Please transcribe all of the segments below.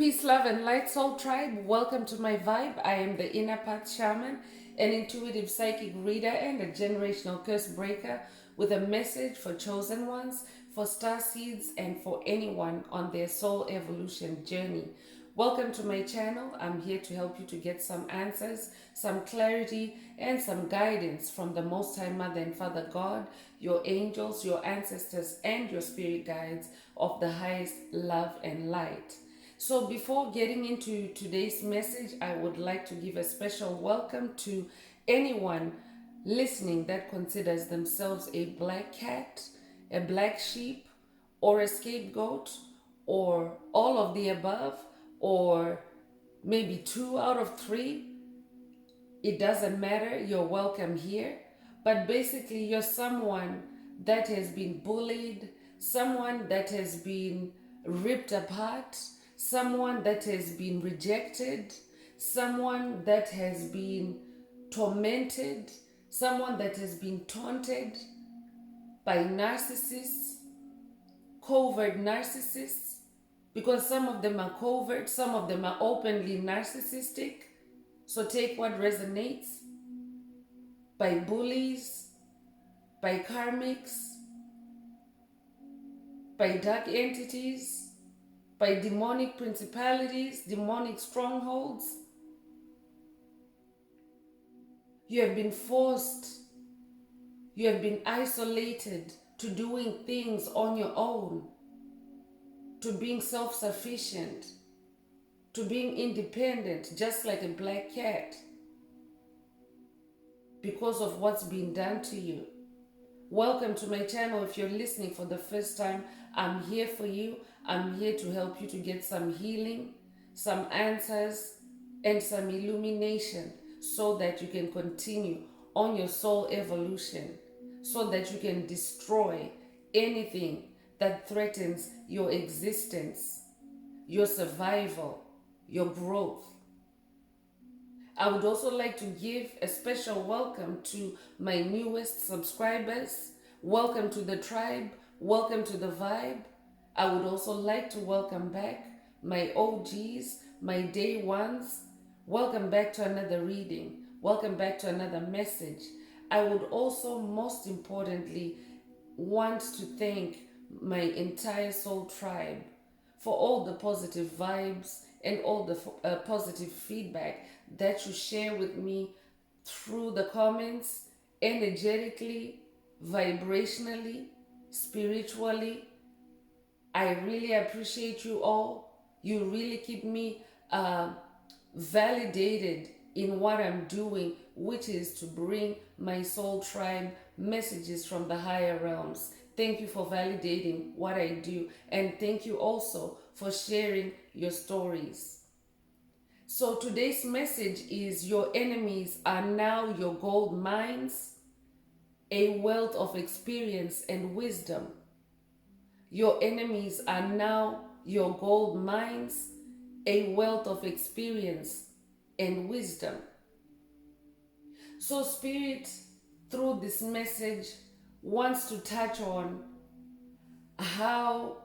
Peace, love, and light, soul tribe. Welcome to my vibe. I am the Inner Path Shaman, an intuitive psychic reader, and a generational curse breaker with a message for chosen ones, for star seeds, and for anyone on their soul evolution journey. Welcome to my channel. I'm here to help you to get some answers, some clarity, and some guidance from the Most High Mother and Father God, your angels, your ancestors, and your spirit guides of the highest love and light. So before getting into today's message, I would like to give a special welcome to anyone listening that considers themselves a black cat, a black sheep, or a scapegoat, or all of the above, or maybe 2 out of 3. It doesn't matter, you're welcome here. But basically, you're someone that has been bullied, someone that has been ripped apart, someone that has been rejected, someone that has been tormented, someone that has been taunted by narcissists, covert narcissists, because some of them are covert, some of them are openly narcissistic. So take what resonates. By bullies, by karmics, by dark entities, by demonic principalities, demonic strongholds. You have been forced, you have been isolated to doing things on your own, to being self-sufficient, to being independent, just like a black cat, because of what's been done to you. Welcome to my channel. If you're listening for the first time, I'm here for you. I'm here to help you to get some healing, some answers, and some illumination so that you can continue on your soul evolution, so that you can destroy anything that threatens your existence, your survival, your growth. I would also like to give a special welcome to my newest subscribers. Welcome to the tribe. Welcome to the vibe. I would also like to welcome back my OGs, my day ones. Welcome back to another reading. Welcome back to another message. I would also, most importantly, want to thank my entire soul tribe for all the positive vibes and all the positive feedback that you share with me through the comments, energetically, vibrationally, spiritually. I really appreciate you all. You really keep me validated in what I'm doing, which is to bring my soul tribe messages from the higher realms. Thank you for validating what I do, and thank you also for sharing your stories. So today's message is: your enemies are now your gold mines, a wealth of experience and wisdom. Your enemies are now your gold mines, a wealth of experience and wisdom. So Spirit, through this message, wants to touch on how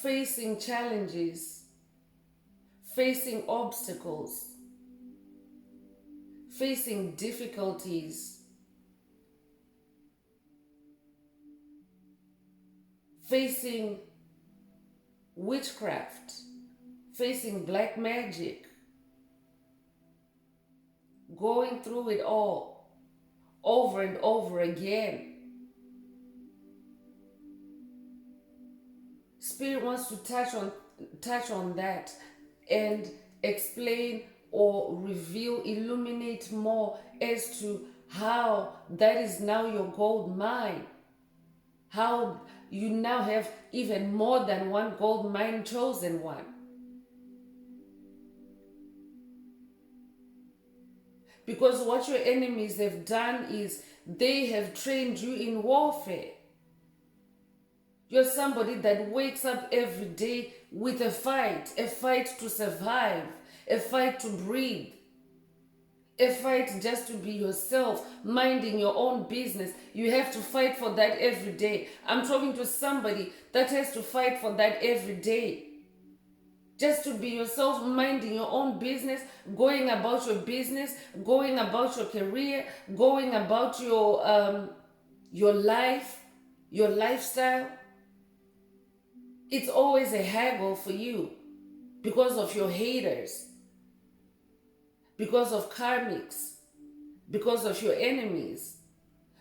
facing challenges, facing obstacles, facing difficulties, facing witchcraft, facing black magic, going through it all over and over again. Spirit wants to touch on that and explain or reveal, illuminate more as to how that is now your gold mine. How you now have even more than one gold mine, chosen one. Because what your enemies have done is they have trained you in warfare. You're somebody that wakes up every day with a fight to survive, a fight to breathe, a fight just to be yourself, minding your own business. You have to fight for that every day. I'm talking to somebody that has to fight for that every day. Just to be yourself, minding your own business, going about your business, going about your career, going about your life, your lifestyle. It's always a haggle for you because of your haters, because of karmics, because of your enemies.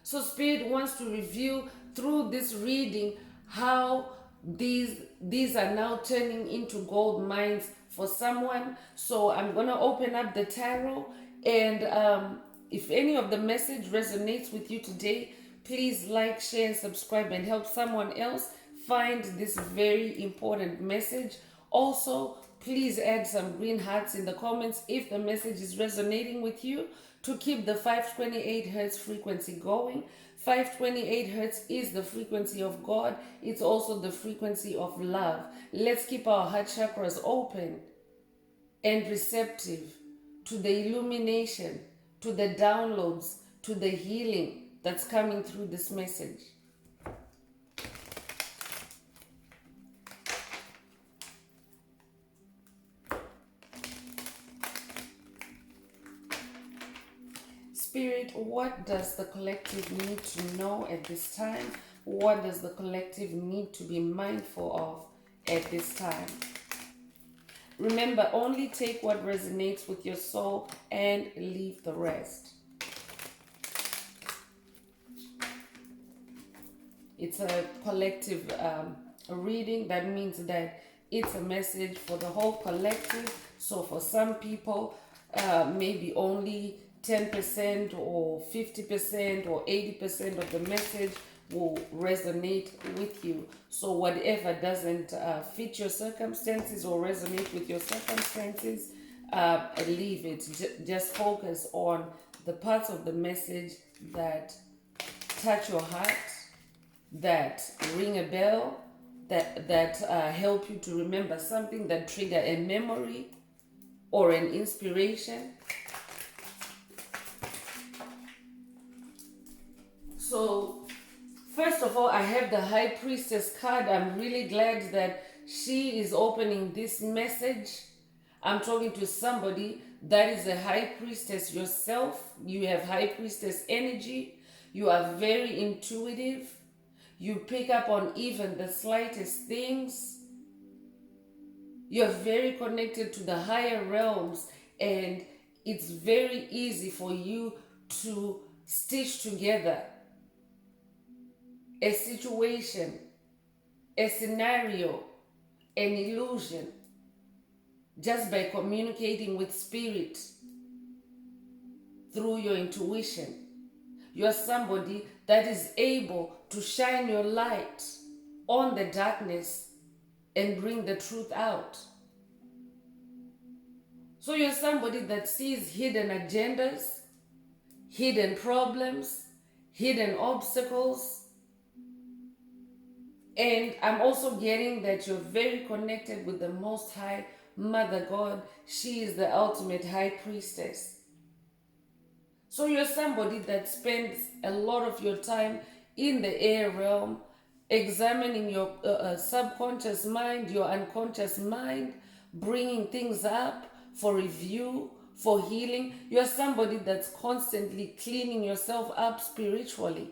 So Spirit wants to reveal through this reading how these are now turning into gold mines for someone. So I'm going to open up the tarot, and if any of the message resonates with you today, please like, share, and subscribe and help someone else find this very important message. Also, please add some green hearts in the comments if the message is resonating with you, to keep the 528 hertz frequency going. 528 hertz is the frequency of God. It's also the frequency of love. Let's keep our heart chakras open and receptive to the illumination, to the downloads, to the healing that's coming through this message. Spirit, what does the collective need to know at this time? What does the collective need to be mindful of at this time? Remember, only take what resonates with your soul and leave the rest. It's a collective reading. That means that it's a message for the whole collective. So for some people, maybe only 10% or 50% or 80% of the message will resonate with you. So whatever doesn't fit your circumstances or resonate with your circumstances, leave it. Just focus on the parts of the message that touch your heart, that ring a bell, that help you to remember something, that trigger a memory or an inspiration. So, first of all, I have the High Priestess card. I'm really glad that she is opening this message. I'm talking to somebody that is a High Priestess yourself. You have High Priestess energy. You are very intuitive. You pick up on even the slightest things. You're very connected to the higher realms, and it's very easy for you to stitch together a situation, a scenario, an illusion, just by communicating with spirit through your intuition. You're somebody that is able to shine your light on the darkness and bring the truth out. So you're somebody that sees hidden agendas, hidden problems, hidden obstacles. And I'm also getting that you're very connected with the Most High Mother God. She is the ultimate High Priestess. So you're somebody that spends a lot of your time in the air realm, examining your subconscious mind, your unconscious mind, bringing things up for review, for healing. You're somebody that's constantly cleaning yourself up spiritually.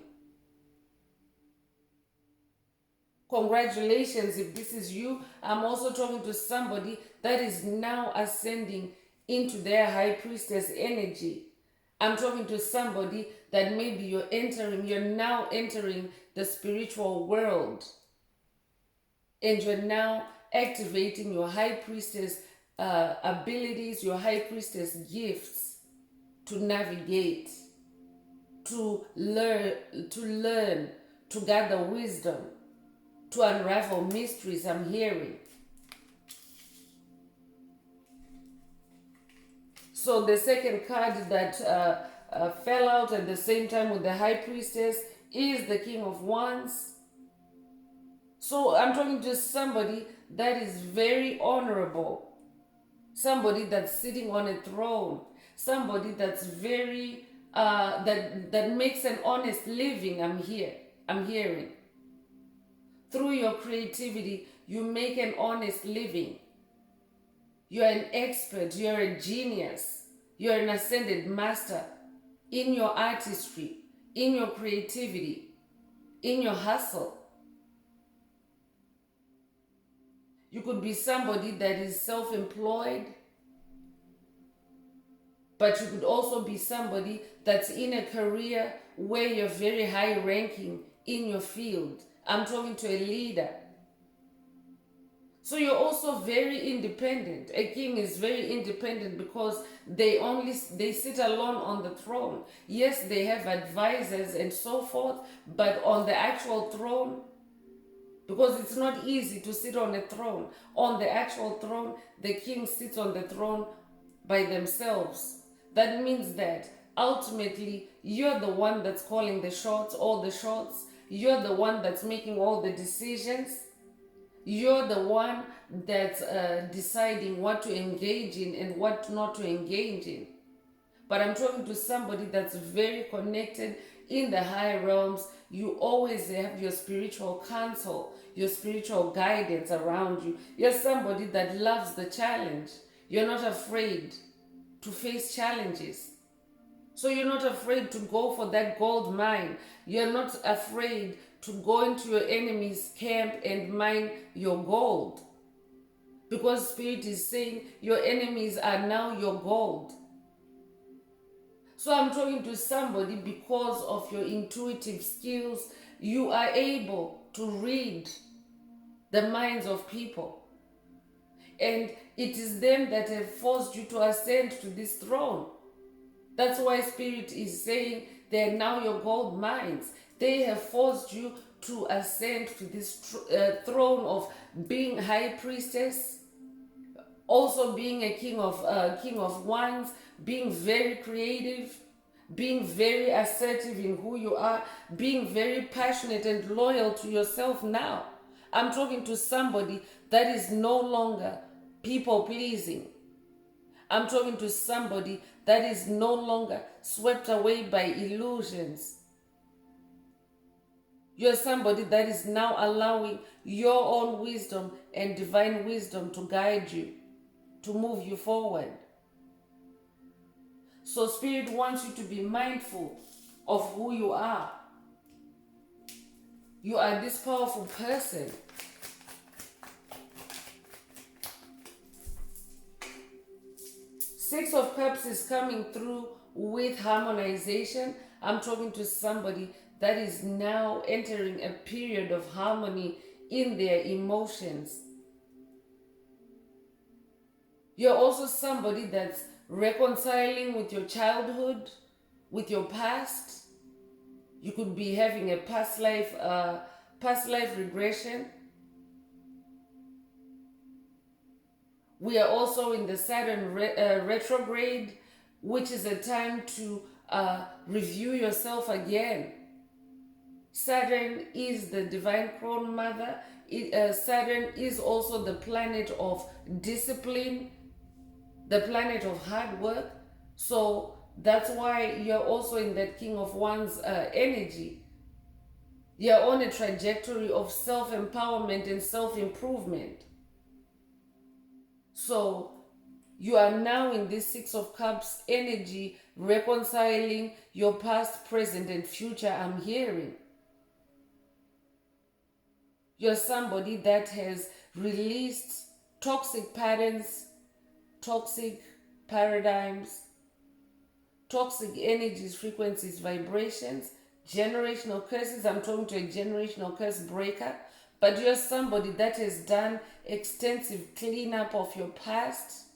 Congratulations if this is you. I'm also talking to somebody that is now ascending into their High Priestess energy. I'm talking to somebody that maybe you're now entering the spiritual world, and you're now activating your High Priestess abilities, your High Priestess gifts to navigate, to learn, to gather wisdom, to unravel mysteries. I'm hearing. So the second card that fell out at the same time with the High Priestess is the King of Wands. So I'm talking to somebody that is very honorable, somebody that's sitting on a throne, somebody that's very that makes an honest living. I'm hearing. Through your creativity, you make an honest living. You're an expert, you're a genius, you're an ascended master in your artistry, in your creativity, in your hustle. You could be somebody that is self-employed, but you could also be somebody that's in a career where you're very high ranking in your field. I'm talking to a leader. So you're also very independent. A king is very independent because they sit alone on the throne. Yes, they have advisors and so forth, but on the actual throne, because it's not easy to sit on a throne. On the actual throne, the king sits on the throne by themselves. That means that ultimately you're the one that's calling the shots, all the shots. You're the one that's making all the decisions. You're the one that's deciding what to engage in and what not to engage in. But I'm talking to somebody that's very connected in the higher realms. You always have your spiritual counsel, your spiritual guidance around you. You're somebody that loves the challenge. You're not afraid to face challenges. So you're not afraid to go for that gold mine. You're not afraid to go into your enemy's camp and mine your gold. Because Spirit is saying your enemies are now your gold. So I'm talking to somebody because of your intuitive skills, you are able to read the minds of people. And it is them that have forced you to ascend to this throne. That's why Spirit is saying they're now your gold mines. They have forced you to ascend to this throne of being high priestess, also being a king of wands, being very creative, being very assertive in who you are, being very passionate and loyal to yourself now. I'm talking to somebody that is no longer people pleasing. I'm talking to somebody that is no longer swept away by illusions. You're somebody that is now allowing your own wisdom and divine wisdom to guide you, to move you forward. So Spirit wants you to be mindful of who you are. You are this powerful person. Six of Cups is coming through with harmonization. I'm talking to somebody that is now entering a period of harmony in their emotions. You're also somebody that's reconciling with your childhood, with your past. You could be having a past life regression. We are also in the Saturn retrograde, which is a time to review yourself again. Saturn is the divine crone mother. Saturn is also the planet of discipline, the planet of hard work. So that's why you're also in that King of Wands energy. You're on a trajectory of self-empowerment and self-improvement. So you are now in this Six of Cups energy, reconciling your past, present, and future, I'm hearing. You're somebody that has released toxic patterns, toxic paradigms, toxic energies, frequencies, vibrations, generational curses. I'm talking to a generational curse breaker. But you're somebody that has done extensive cleanup of your past,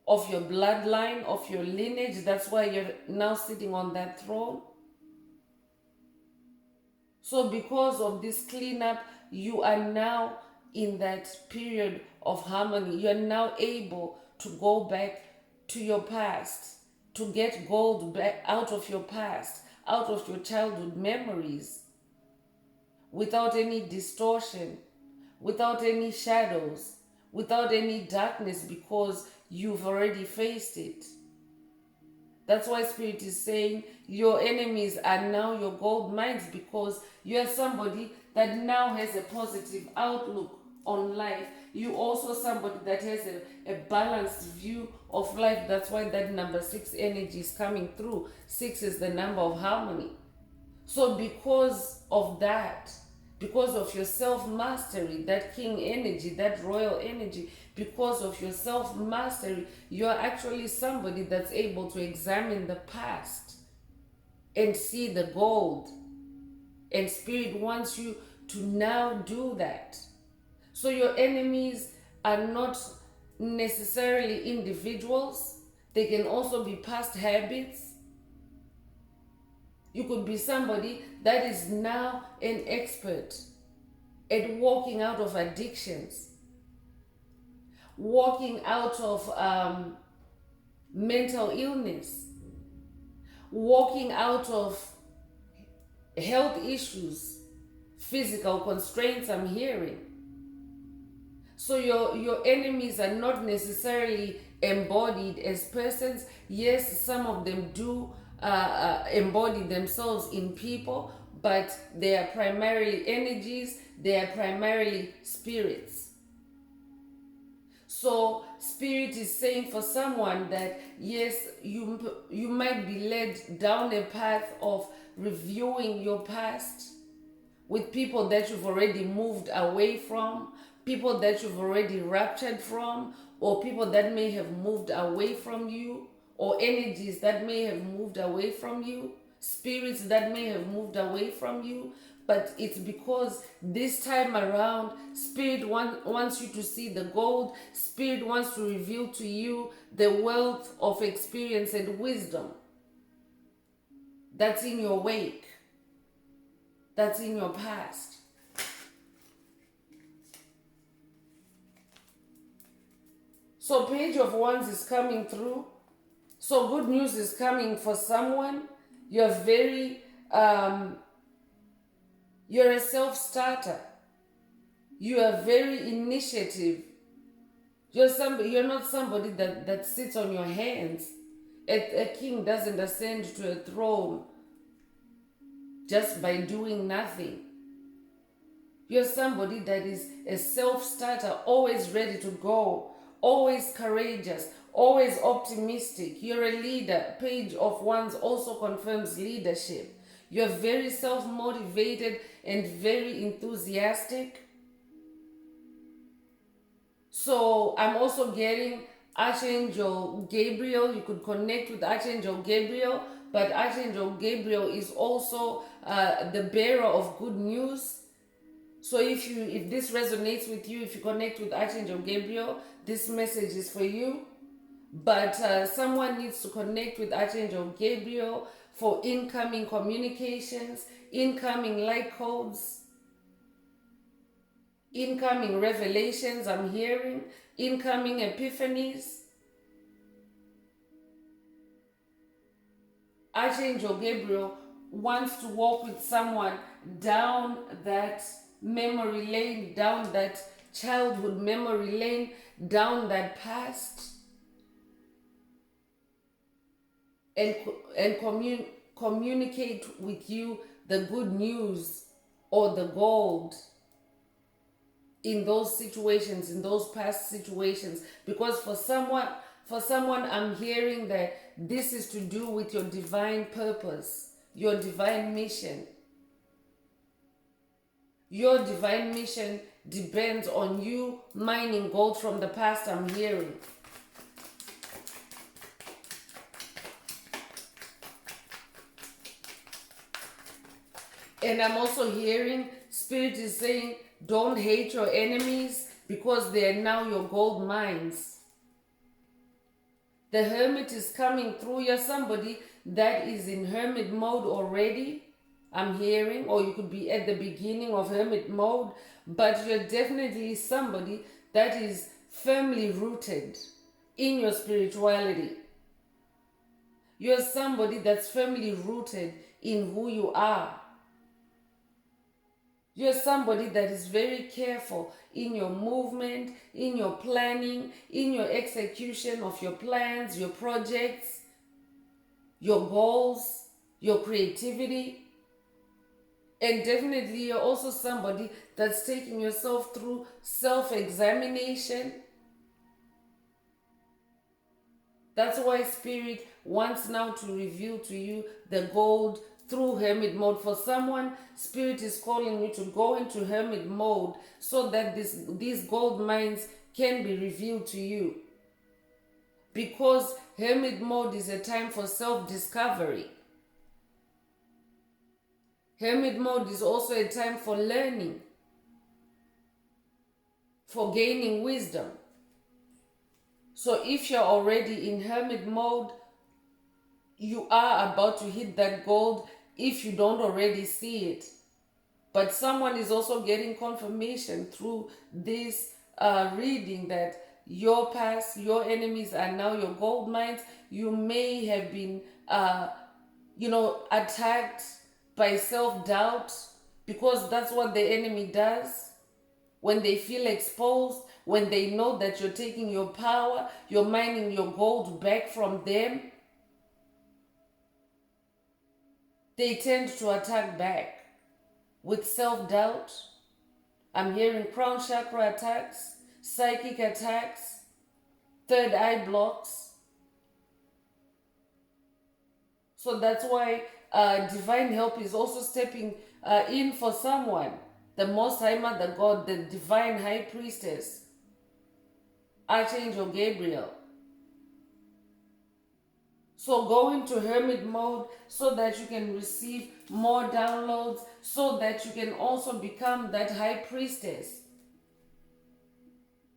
of your bloodline, of your lineage. That's why you're now sitting on that throne. So because of this cleanup, you are now in that period of harmony. You're now able to go back to your past, to get gold back out of your past, out of your childhood memories, without any distortion, without any shadows, without any darkness, because you've already faced it. That's why Spirit is saying your enemies are now your gold mines, because you're somebody that now has a positive outlook on life. You also somebody that has a balanced view of life. That's why that number 6 energy is coming through. 6 is the number of harmony. So because of that, because of your self-mastery, that king energy, that royal energy, because of your self-mastery, you're actually somebody that's able to examine the past and see the gold. And Spirit wants you to now do that. So your enemies are not necessarily individuals. They can also be past habits. You could be somebody that is now an expert at walking out of addictions, walking out of mental illness, walking out of health issues, physical constraints I'm hearing. So your enemies are not necessarily embodied as persons. Yes, some of them do embody themselves in people, but they are primarily energies, they are primarily spirits. So Spirit is saying for someone that yes, you might be led down a path of reviewing your past with people that you've already moved away from, people that you've already raptured from, or people that may have moved away from you, or energies that may have moved away from you, spirits that may have moved away from you. But it's because this time around, Spirit wants you to see the gold. Spirit wants to reveal to you the wealth of experience and wisdom that's in your wake, that's in your past. So Page of Wands is coming through. So good news is coming for someone. You're a self-starter. You are very initiative. You're not somebody that sits on your hands. A king doesn't ascend to a throne just by doing nothing. You're somebody that is a self-starter, always ready to go, always courageous, always optimistic. You're a leader. Page of Wands also confirms leadership. You're very self-motivated and very enthusiastic. So I'm also getting Archangel Gabriel. You could connect with Archangel Gabriel, but Archangel Gabriel is also the bearer of good news. So if this resonates with you, if you connect with Archangel Gabriel, this message is for you. But someone needs to connect with Archangel Gabriel for incoming communications, incoming light codes, incoming revelations I'm hearing, incoming epiphanies. Archangel Gabriel wants to walk with someone down that memory lane, down that childhood memory lane, down that past, and communicate with you the good news or the gold in those situations, in those past situations. Because for someone I'm hearing that this is to do with your divine purpose, your divine mission. Your divine mission depends on you mining gold from the past, I'm hearing. And I'm also hearing Spirit is saying, don't hate your enemies because they are now your gold mines. The Hermit is coming through. You're somebody that is in Hermit mode already, I'm hearing, or you could be at the beginning of Hermit mode, but you're definitely somebody that is firmly rooted in your spirituality. You're somebody that's firmly rooted in who you are. You're somebody that is very careful in your movement, in your planning, in your execution of your plans, your projects. your goals, your creativity. And definitely you're also somebody that's taking yourself through self-examination. That's why Spirit wants now to reveal to you the gold through hermit mode. For someone, Spirit is calling you to go into hermit mode so that these gold mines can be revealed to you. Because hermit mode is a time for self-discovery. Hermit mode is also a time for learning, for gaining wisdom. So if you're already in hermit mode, you are about to hit that gold if you don't already see it. But someone is also getting confirmation through this reading that your past, your enemies are now your gold mines. You may have been, attacked by self-doubt, because that's what the enemy does. When they feel exposed, when they know that you're taking your power, you're mining your gold back from them, they tend to attack back with self-doubt. I'm hearing crown chakra attacks, psychic attacks, third eye blocks. So that's why divine help is also stepping in for someone. The Most High Mother God, the Divine High Priestess, Archangel Gabriel. So go into hermit mode so that you can receive more downloads, so that you can also become that high priestess.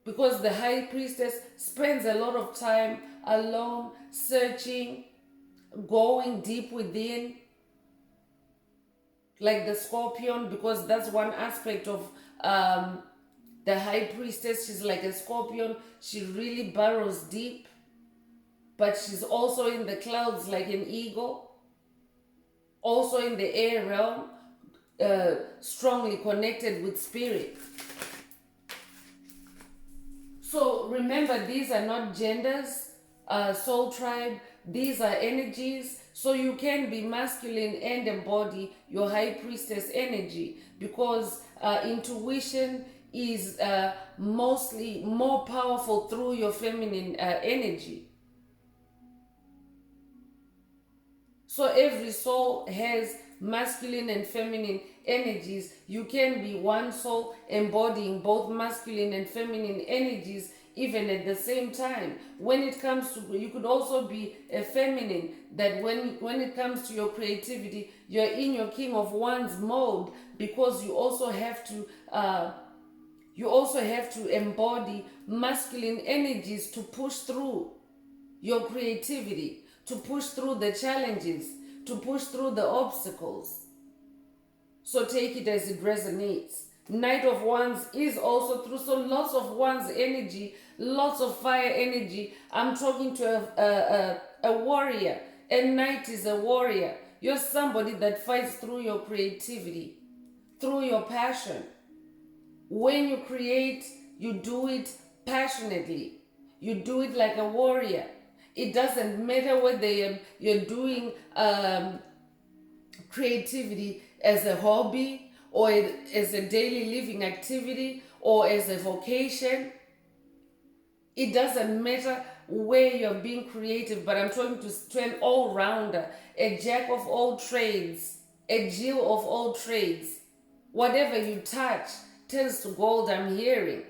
Because the high priestess spends a lot of time alone, searching, going deep within, like the scorpion, because that's one aspect of the high priestess. She's like a scorpion. She really burrows deep, but she's also in the clouds like an eagle, also in the air realm, strongly connected with spirit. So remember, these are not genders, soul tribe. These are energies. So you can be masculine and embody your high priestess energy, because intuition is mostly more powerful through your feminine energy. So every soul has masculine and feminine energies. You can be one soul embodying both masculine and feminine energies even at the same time. When it comes to, you could also be a feminine, that when it comes to your creativity, you're in your King of Wands mode, because you also have to embody masculine energies to push through your creativity, to push through the challenges, to push through the obstacles. So take it as it resonates. Knight of Wands is also through, so lots of Wands energy, lots of fire energy. I'm talking to a warrior. A knight is a warrior. You're somebody that fights through your creativity, through your passion. When you create, you do it passionately. You do it like a warrior. It doesn't matter whether you're doing creativity as a hobby, or as a daily living activity, or as a vocation. It doesn't matter where you're being creative, but I'm talking to an all-rounder, a jack of all trades, a Jill of all trades. Whatever you touch turns to gold, I'm hearing,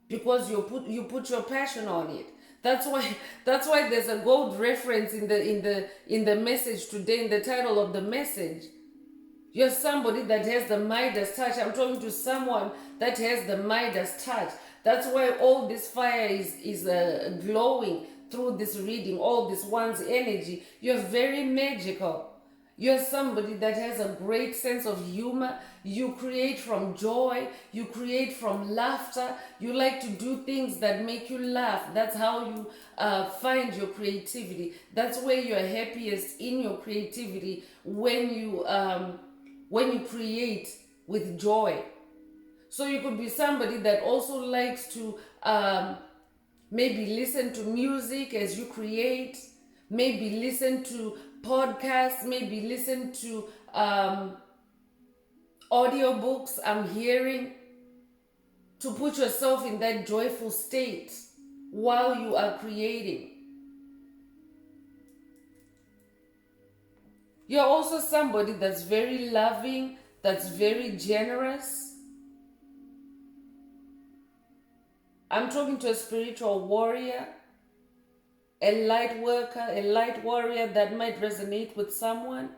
because you put your passion on it. That's why there's a gold reference in the message today, in the title of the message. You're somebody that has the Midas touch. I'm talking to someone that has the Midas touch. That's why all this fire is glowing through this reading, all this one's energy. You're very magical. You're somebody that has a great sense of humor. You create from joy. You create from laughter. You like to do things that make you laugh. That's how you find your creativity. That's where you're happiest in your creativity, when you create with joy. So you could be somebody that also likes to maybe listen to music as you create. maybe listen to podcasts, maybe listen to audiobooks. I'm hearing to put yourself in that joyful state while you are creating. You're also somebody that's very loving, that's very generous. I'm talking to a spiritual warrior, a light worker, a light warrior that might resonate with someone.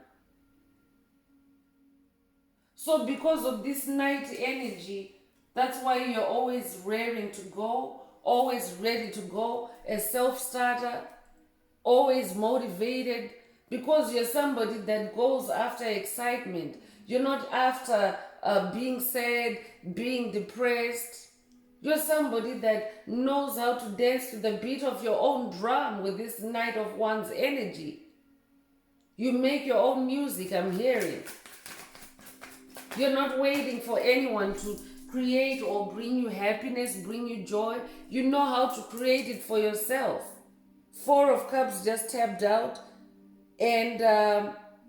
So because of this night energy, that's why you're always raring to go, always ready to go, a self-starter, always motivated, because you're somebody that goes after excitement. You're not after being sad, being depressed. You're somebody that knows how to dance to the beat of your own drum with this Knight of Wands energy. You make your own music, I'm hearing. You're not waiting for anyone to create or bring you happiness, bring you joy. You know how to create it for yourself. Four of Cups just tapped out. And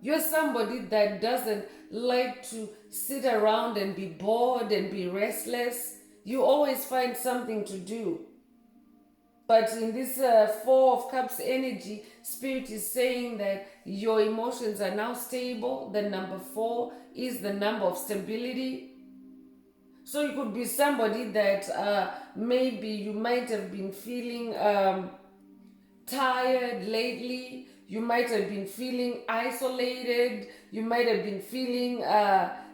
you're somebody that doesn't like to sit around and be bored and be restless. You always find something to do. But in this Four of Cups energy, Spirit is saying that your emotions are now stable. The number 4 is the number of stability. So you could be somebody that maybe you might have been feeling tired lately. You might have been feeling isolated. You might have been feeling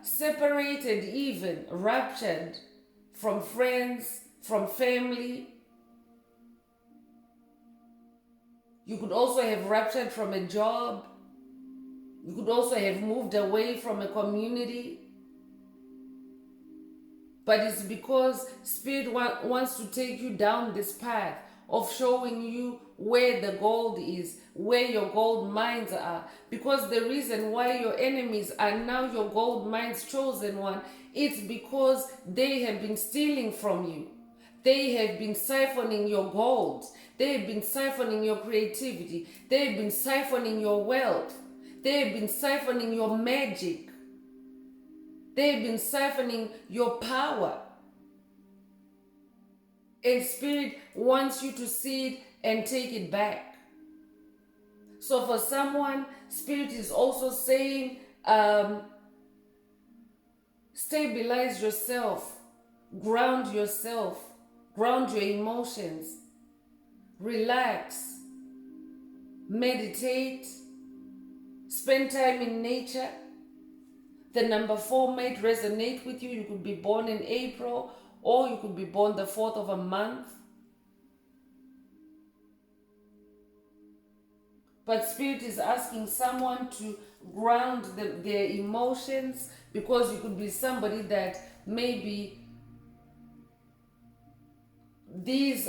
separated, even ruptured from friends, from family. You could also have ruptured from a job. You could also have moved away from a community. But it's because Spirit wants to take you down this path of showing you where the gold is, where your gold mines are. Because the reason why your enemies are now your gold mines, chosen one, it's because they have been stealing from you. They have been siphoning your gold. They have been siphoning your creativity. They have been siphoning your wealth. They have been siphoning your magic. They have been siphoning your power. And Spirit wants you to see it and take it back. So for someone, Spirit is also saying, stabilize yourself, ground yourself, ground your emotions, relax, meditate, spend time in nature. The number 4 might resonate with you. You could be born in April, or you could be born the 4th of a month. But Spirit is asking someone to ground their emotions, because you could be somebody that maybe these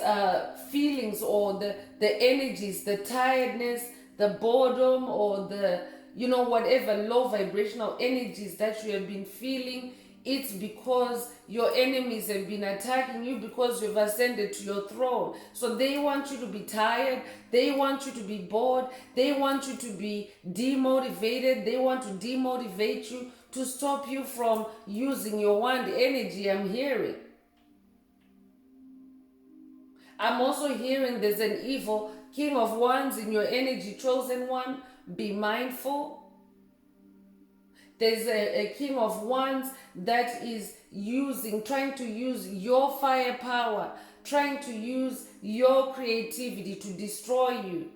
feelings or the energies, the tiredness, the boredom, or the, whatever low vibrational energies that you have been feeling, it's because your enemies have been attacking you because you've ascended to your throne. So they want you to be tired. They want you to be bored. They want you to be demotivated. They want to demotivate you to stop you from using your wand energy, I'm hearing. I'm also hearing there's an evil King of Wands in your energy, chosen one. Be mindful. There's a King of Wands that is trying to use your firepower, trying to use your creativity to destroy you,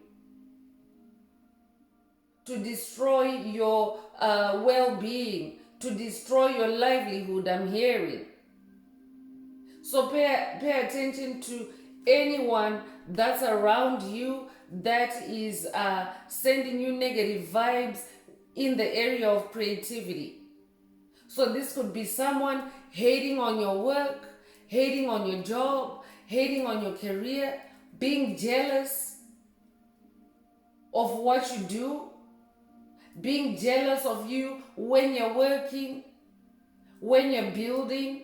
to destroy your well-being, to destroy your livelihood, I'm hearing. So pay attention to anyone that's around you that is sending you negative vibes in the area of creativity. So this could be someone hating on your work, hating on your job, hating on your career, being jealous of what you do, being jealous of you when you're working, when you're building,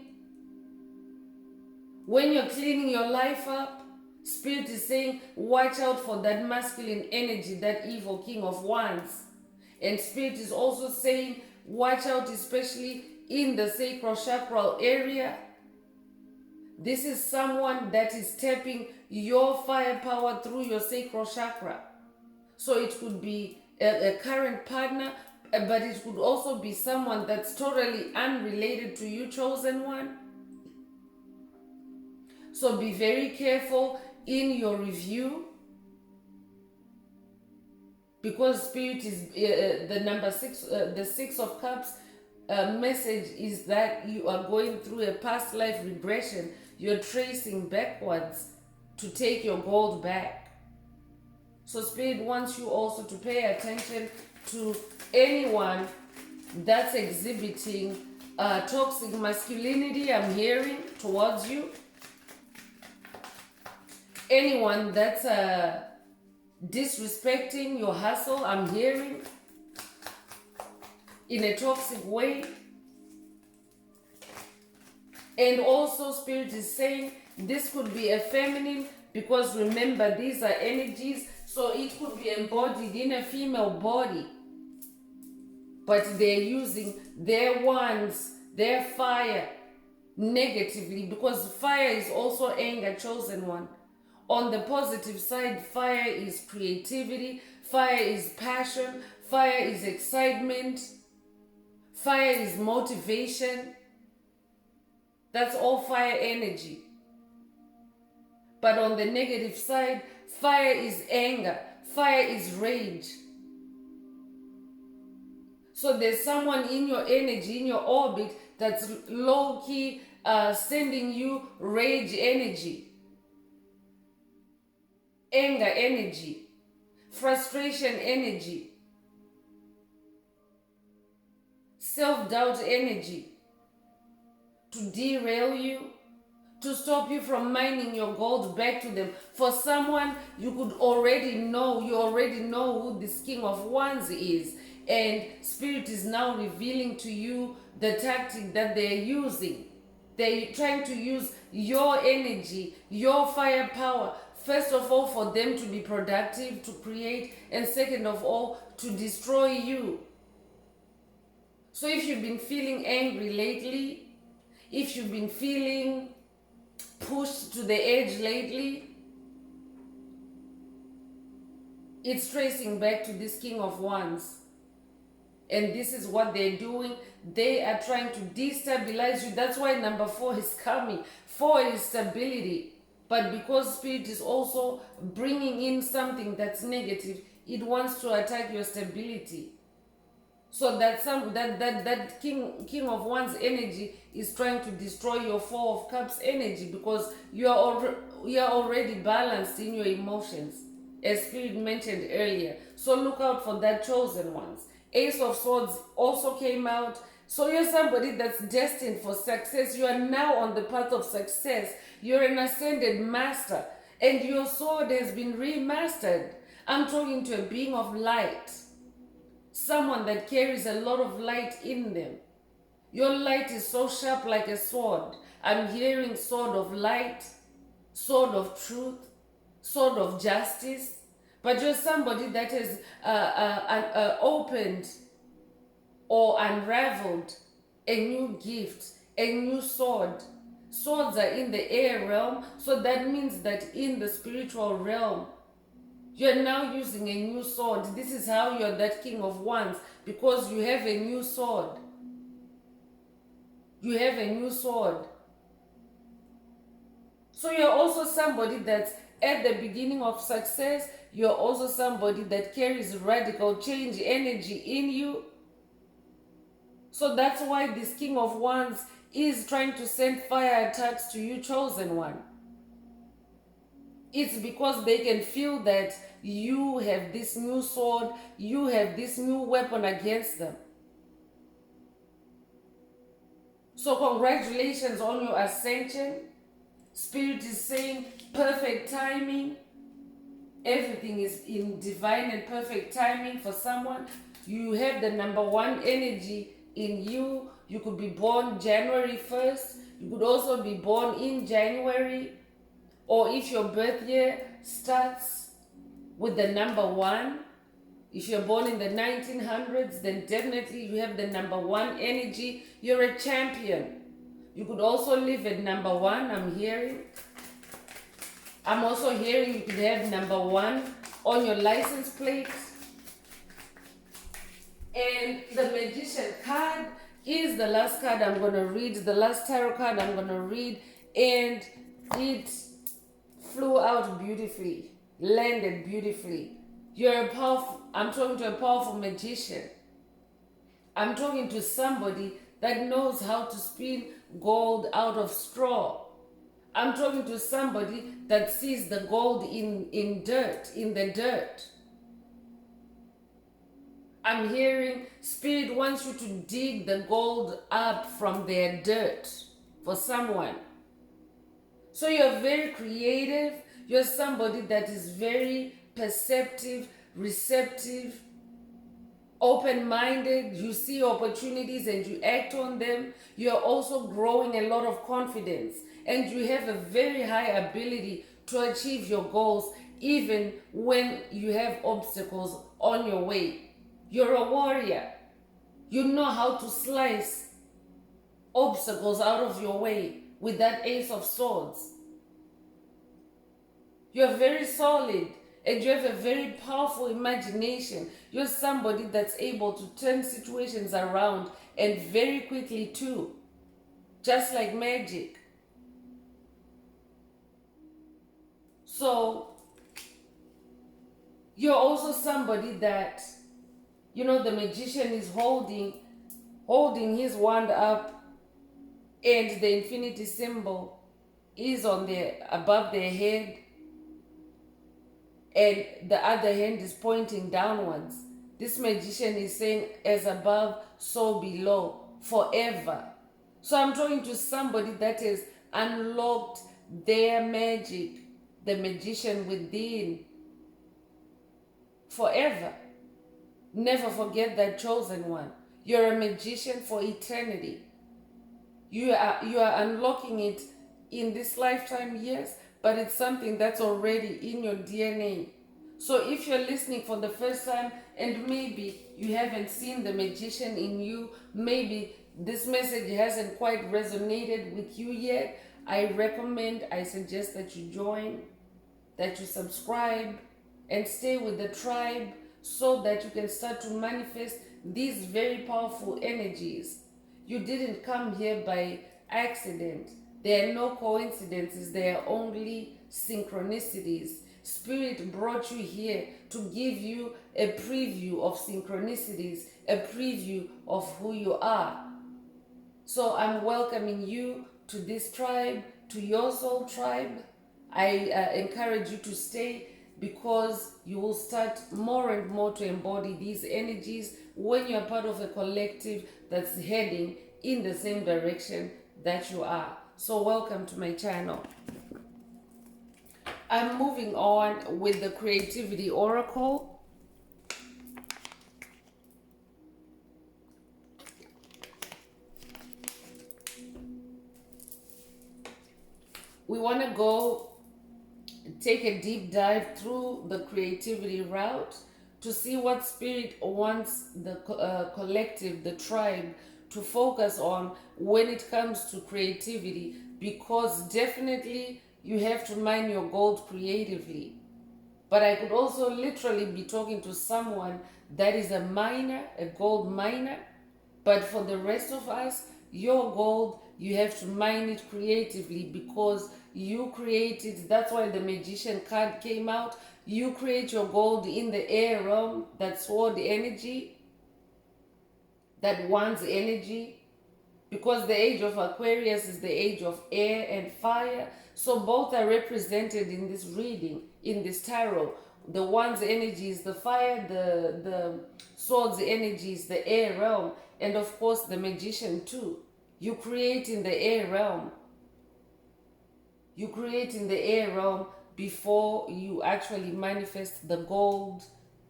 when you're cleaning your life up. Spirit is saying, watch out for that masculine energy, that evil king of wands. And Spirit is also saying, watch out, especially in the sacral chakral area. This is someone that is tapping your firepower through your sacral chakra. So it could be a current partner, but it could also be someone that's totally unrelated to you, chosen one. So be very careful in your review, because Spirit is the number 6, the 6 of Cups message is that you are going through a past life regression. You're tracing backwards to take your gold back. So Spirit wants you also to pay attention to anyone that's exhibiting toxic masculinity, I'm hearing, towards you. Anyone that's disrespecting your hustle, I'm hearing, in a toxic way. And also Spirit is saying this could be a feminine, because remember, these are energies, so it could be embodied in a female body, but they're using their wands, their fire negatively, because fire is also anger, chosen one. On the positive side, fire is creativity, fire is passion, fire is excitement, fire is motivation. That's all fire energy. But on the negative side, fire is anger, fire is rage. So there's someone in your energy, in your orbit, that's low-key sending you rage energy, anger energy, frustration energy, self-doubt energy, to derail you, to stop you from mining your gold back to them. For someone, you could already know, you already know who this King of Wands is, and Spirit is now revealing to you the tactic that they're using. They're trying to use your energy, your firepower, first of all, for them to be productive, to create, and second of all, to destroy you. So if you've been feeling angry lately, if you've been feeling pushed to the edge lately, it's tracing back to this King of Wands. And this is what they're doing. They are trying to destabilize you. That's why number 4 is coming. 4 is stability. But because Spirit is also bringing in something that's negative, it wants to attack your stability. So that King of Wands energy is trying to destroy your 4 of Cups energy, because you are already balanced in your emotions, as Spirit mentioned earlier. So look out for that, chosen ones. Ace of Swords also came out. So you're somebody that's destined for success. You are now on the path of success. You're an ascended master, and your sword has been remastered. I'm talking to a being of light, someone that carries a lot of light in them. Your light is so sharp like a sword. I'm hearing sword of light, sword of truth, sword of justice. But you're somebody that has opened or unraveled a new gift, a new sword. Swords are in the air realm, so that means that in the spiritual realm, you're now using a new sword. This is how you're that King of Wands, because you have a new sword. You have a new sword. So you're also somebody that's at the beginning of success. You're also somebody that carries radical change energy in you. So that's why this King of Wands is trying to send fire attacks to you, chosen one. It's because they can feel that you have this new sword, you have this new weapon against them. So congratulations on your ascension. Spirit is saying perfect timing. Everything is in divine and perfect timing for someone. You have the number 1 energy in you. You could be born January 1st. You could also be born in January. or if your birth year starts with the number 1, if you're born in the 1900s, then definitely you have the number 1 energy. You're a champion. You could also live at number 1, I'm hearing. I'm also hearing you could have number 1 on your license plate. And the Magician card is the last card I'm going to read, the last tarot card I'm going to read, and it flew out beautifully, landed beautifully. You're a powerful, I'm talking to a powerful magician. I'm talking to somebody that knows how to spin gold out of straw. I'm talking to somebody that sees the gold in the dirt. I'm hearing Spirit wants you to dig the gold up from their dirt for someone. So you're very creative. You're somebody that is very perceptive, receptive, open-minded. You see opportunities and you act on them. You're also growing a lot of confidence, and you have a very high ability to achieve your goals even when you have obstacles on your way. You're a warrior. You know how to slice obstacles out of your way with that Ace of Swords. You're very solid, and you have a very powerful imagination. You're somebody that's able to turn situations around, and very quickly too, just like magic. So you're also somebody that, you know, the magician is holding his wand up, and the infinity symbol is on above their head, and the other hand is pointing downwards. This magician is saying, as above, so below, forever. So I'm talking to somebody that has unlocked their magic, the magician within, forever. Never forget that chosen one. You're a magician for eternity. You are unlocking it in this lifetime, yes, but it's something that's already in your DNA. So if you're listening for the first time and maybe you haven't seen the magician in you, maybe this message hasn't quite resonated with you yet, I suggest that you join, that you subscribe, and stay with the tribe so that you can start to manifest these very powerful energies. You didn't come here by accident. There are no coincidences, there are only synchronicities. Spirit brought you here to give you a preview of synchronicities, a preview of who you are. So I'm welcoming you to this tribe, to your soul tribe. I encourage you to stay, because you will start more and more to embody these energies when you're part of a collective that's heading in the same direction that you are. So welcome to my channel. I'm moving on with the Creativity Oracle. We want to go take a deep dive through the creativity route to see what Spirit wants the collective, the tribe, to focus on when it comes to creativity, because definitely you have to mine your gold creatively. But I could also literally be talking to someone that is a miner, a gold miner. But for the rest of us, your gold, you have to mine it creatively, because you create it. That's why the Magician card came out. You create your gold in the air realm, that sword energy, that one's energy, because the age of Aquarius is the age of air and fire. So both are represented in this reading, in this tarot. The one's energy is the fire, the sword's energy is the air realm, and of course the magician too. You create in the air realm. You create in the air realm before you actually manifest the gold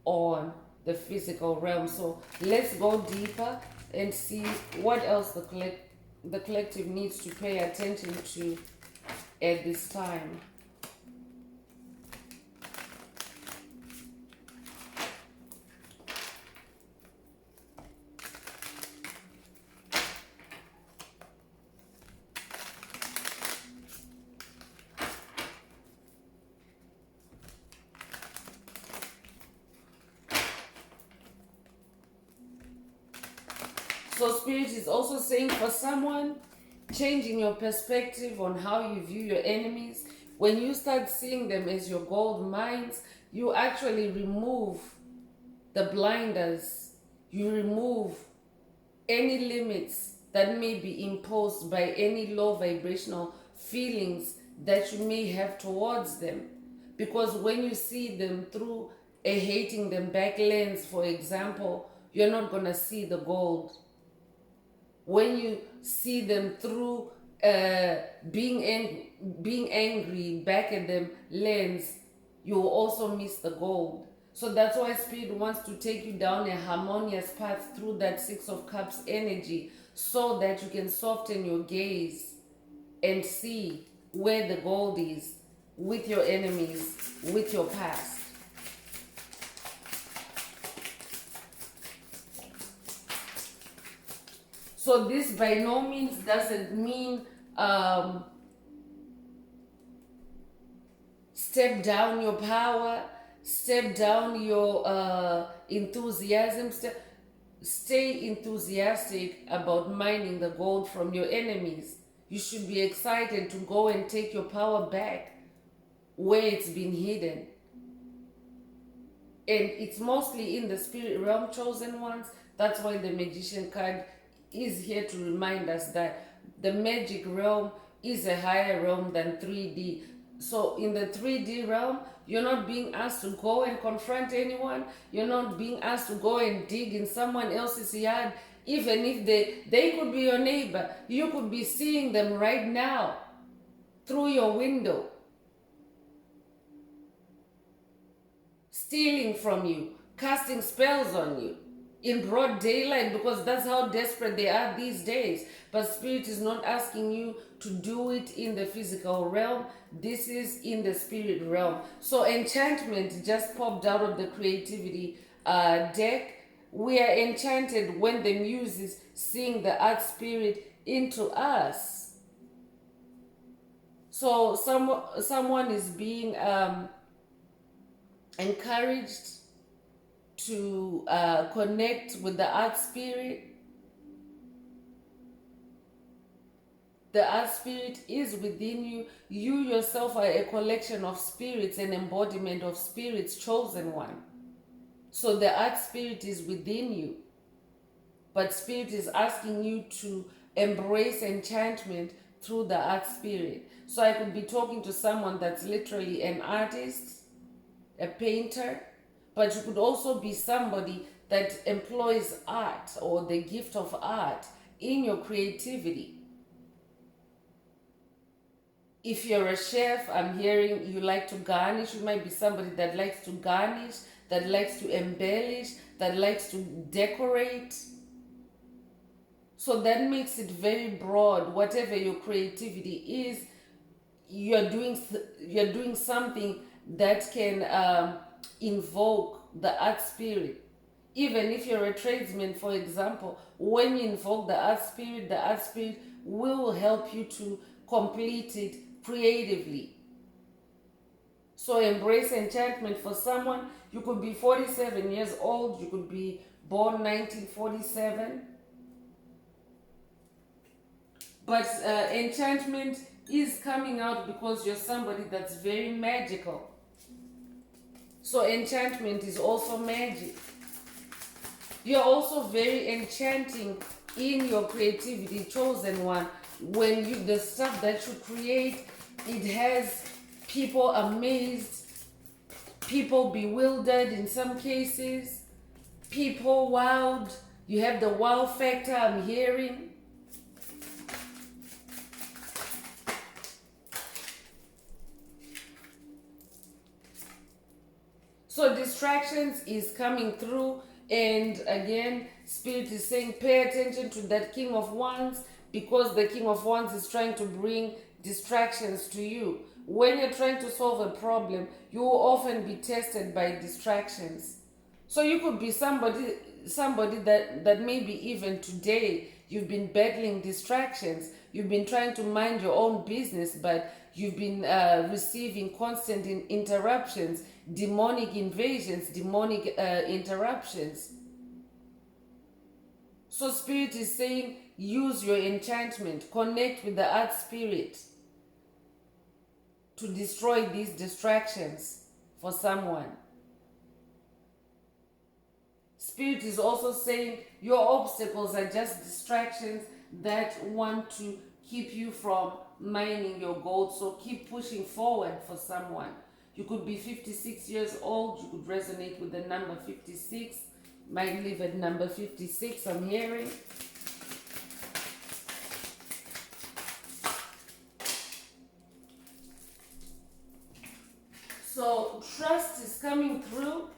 on the physical realm. So let's go deeper and see what else the collective needs to pay attention to at this time. So Spirit is also saying for someone, changing your perspective on how you view your enemies. When you start seeing them as your gold mines, you actually remove the blinders. You remove any limits that may be imposed by any low vibrational feelings that you may have towards them. Because when you see them through a hating them back lens, for example, you're not going to see the gold. When you see them through being angry back at them lens, you will also miss the gold. So that's why Spirit wants to take you down a harmonious path through that Six of Cups energy, so that you can soften your gaze and see where the gold is with your enemies, with your past. So this by no means doesn't mean step down your power, step down your enthusiasm. Stay enthusiastic about mining the gold from your enemies. You should be excited to go and take your power back where it's been hidden. And it's mostly in the spirit realm, chosen ones. That's why the Magician card is here to remind us that the magic realm is a higher realm than 3D. So in the 3D realm, you're not being asked to go and confront anyone. You're not being asked to go and dig in someone else's yard. Even if they could be your neighbor, you could be seeing them right now through your window, stealing from you, casting spells on you in broad daylight, because that's how desperate they are these days. But Spirit is not asking you to do it in the physical realm. This is in the spirit realm. So enchantment just popped out of the creativity deck. We are enchanted when the muses sing the art spirit into us. So someone is being encouraged to connect with the art spirit. The art spirit is within you. You yourself are a collection of spirits, an embodiment of spirits, chosen one. So the art spirit is within you. But Spirit is asking you to embrace enchantment through the art spirit. So I could be talking to someone that's literally an artist, a painter, but you could also be somebody that employs art or the gift of art in your creativity. If you're a chef, I'm hearing you like to garnish. You might be somebody that likes to garnish, that likes to embellish, that likes to decorate. So that makes it very broad. Whatever your creativity is, you're doing something that can invoke the art spirit. Even if you're a tradesman, for example, when you invoke the art spirit will help you to complete it creatively. So embrace enchantment. For someone, you could be 47 years old, you could be born 1947. But enchantment is coming out because you're somebody that's very magical. So enchantment is also magic. You're also very enchanting in your creativity, chosen one. When the stuff that you create, it has people amazed, people bewildered in some cases, people wowed. You have the wow factor, I'm hearing. So distractions is coming through, and again, Spirit is saying pay attention to that King of Wands, because the King of Wands is trying to bring distractions to you. When you're trying to solve a problem, you will often be tested by distractions. So you could be somebody that maybe even today you've been battling distractions. You've been trying to mind your own business, but you've been receiving constant interruptions, demonic invasions, demonic interruptions. So Spirit is saying, use your enchantment, connect with the earth spirit to destroy these distractions for someone. Spirit is also saying your obstacles are just distractions that want to keep you from mining your gold. So keep pushing forward for someone. You could be 56 years old. You could resonate with the number 56. Might live at number 56, I'm hearing. So trust is coming through.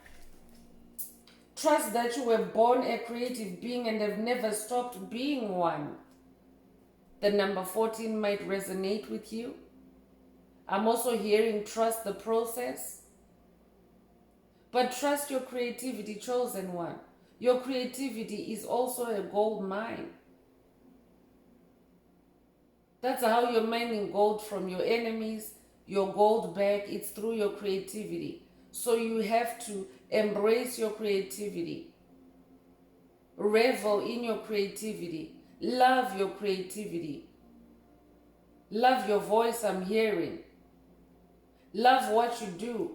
Trust that you were born a creative being and have never stopped being one. The number 14 might resonate with you. I'm also hearing trust the process. But trust your creativity, chosen one. Your creativity is also a gold mine. That's how you're mining gold from your enemies, your gold bag. It's through your creativity. So you have to embrace your creativity. Revel in your creativity. Love your creativity. Love your voice, I'm hearing. Love what you do.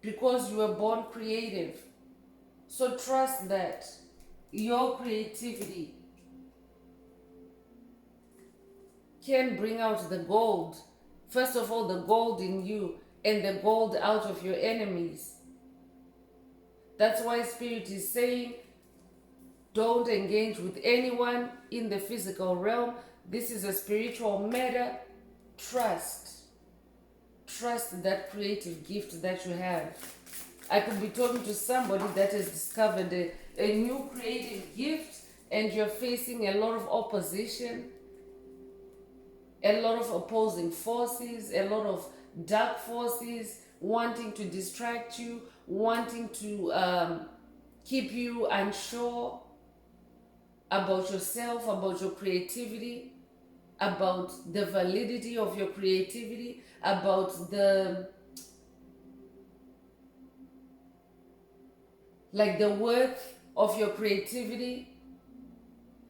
Because you were born creative. So trust that your creativity can bring out the gold. First of all, the gold in you and the gold out of your enemies. That's why Spirit is saying, don't engage with anyone in the physical realm. This is a spiritual matter. Trust. Trust that creative gift that you have. I could be talking to somebody that has discovered a new creative gift and you're facing a lot of opposition, a lot of opposing forces, a lot of dark forces wanting to distract you, wanting to keep you unsure about yourself, about your creativity, about the validity of your creativity, about the worth of your creativity,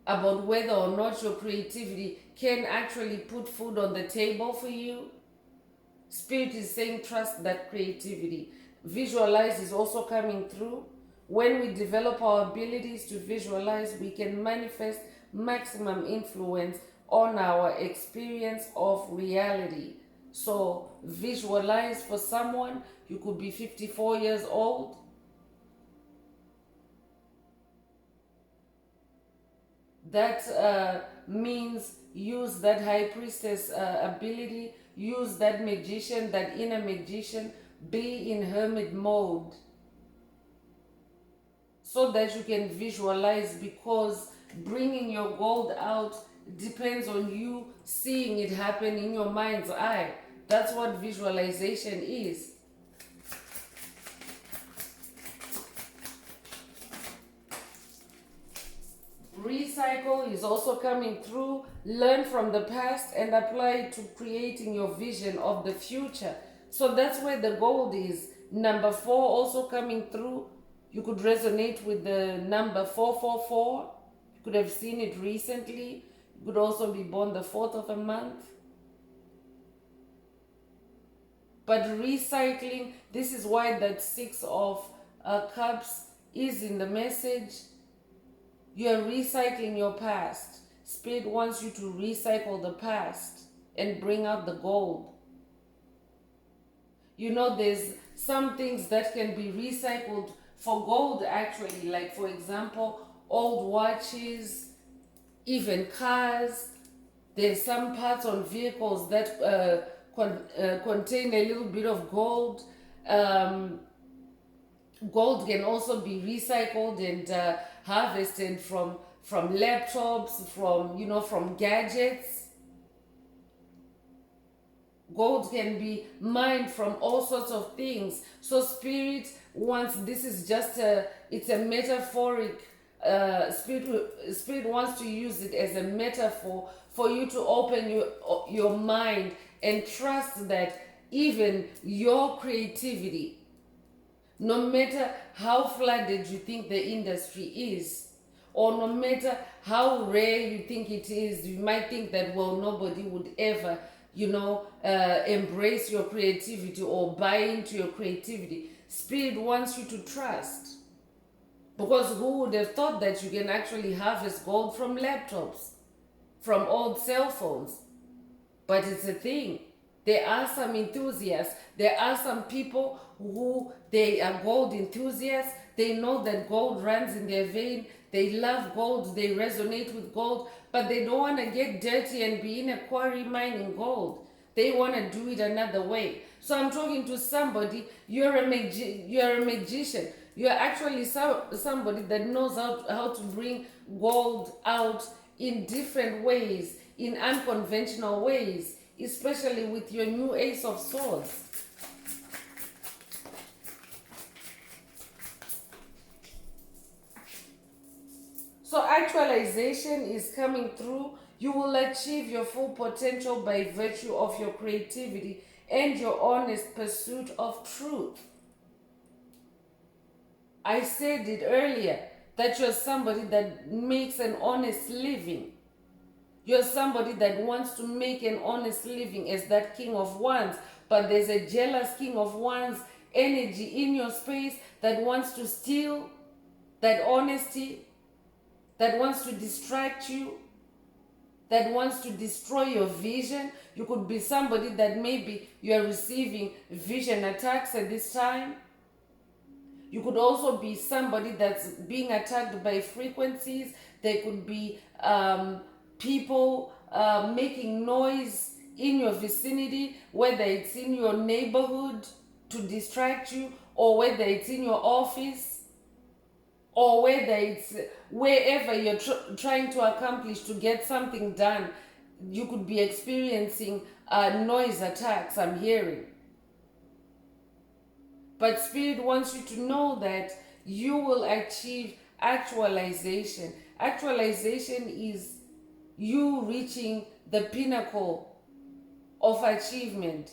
about whether or not your creativity can actually put food on the table for you. Spirit is saying trust that creativity. Visualize is also coming through. When we develop our abilities to visualize, we can manifest maximum influence on our experience of reality. So visualize for someone. You could be 54 years old. That means use that high priestess ability, use that magician, that inner magician, be in hermit mode so that you can visualize, because bringing your gold out depends on you seeing it happen in your mind's eye. That's what visualization is. Recycle is also coming through. Learn from the past and apply it to creating your vision of the future. So that's where the gold is. Number 4 also coming through. You could resonate with the number 444. You could have seen it recently. You could also be born the 4th of a month. But recycling, this is why that 6 of cups is in the message. You are recycling your past. Spirit wants you to recycle the past and bring out the gold. You know, there's some things that can be recycled for gold actually. Like, for example, old watches, even cars. There's some parts on vehicles that contain a little bit of gold. Gold can also be recycled and harvested from laptops, from gadgets. Gold can be mined from all sorts of things. So Spirit wants, this is just it's a metaphoric, Spirit wants to use it as a metaphor for you to open your mind and trust that even your creativity, No matter how flooded you think the industry is, or no matter how rare you think it is, you might think that, well, nobody would ever, embrace your creativity or buy into your creativity. Spirit wants you to trust. Because who would have thought that you can actually harvest gold from laptops, from old cell phones? But it's a thing. There are some enthusiasts. There are some people who they are gold enthusiasts. They know that gold runs in their vein. They love gold. They resonate with gold. But they don't want to get dirty and be in a quarry mining gold. They want to do it another way. So I'm talking to somebody. You're a magician. You're actually somebody that knows how to bring gold out in different ways, in unconventional ways, especially with your new Ace of Swords. So actualization is coming through. You will achieve your full potential by virtue of your creativity and your honest pursuit of truth. I said it earlier that you're somebody that makes an honest living. You're somebody that wants to make an honest living as that King of Wands, but there's a jealous King of Wands energy in your space that wants to steal that honesty, that wants to distract you, that wants to destroy your vision. You could be somebody that maybe you are receiving vision attacks at this time. You could also be somebody that's being attacked by frequencies. There could be people making noise in your vicinity, whether it's in your neighborhood to distract you, or whether it's in your office, or whether it's wherever you're trying to accomplish to get something done. You could be experiencing noise attacks, I'm hearing. But Spirit wants you to know that you will achieve actualization. Actualization is you reaching the pinnacle of achievement,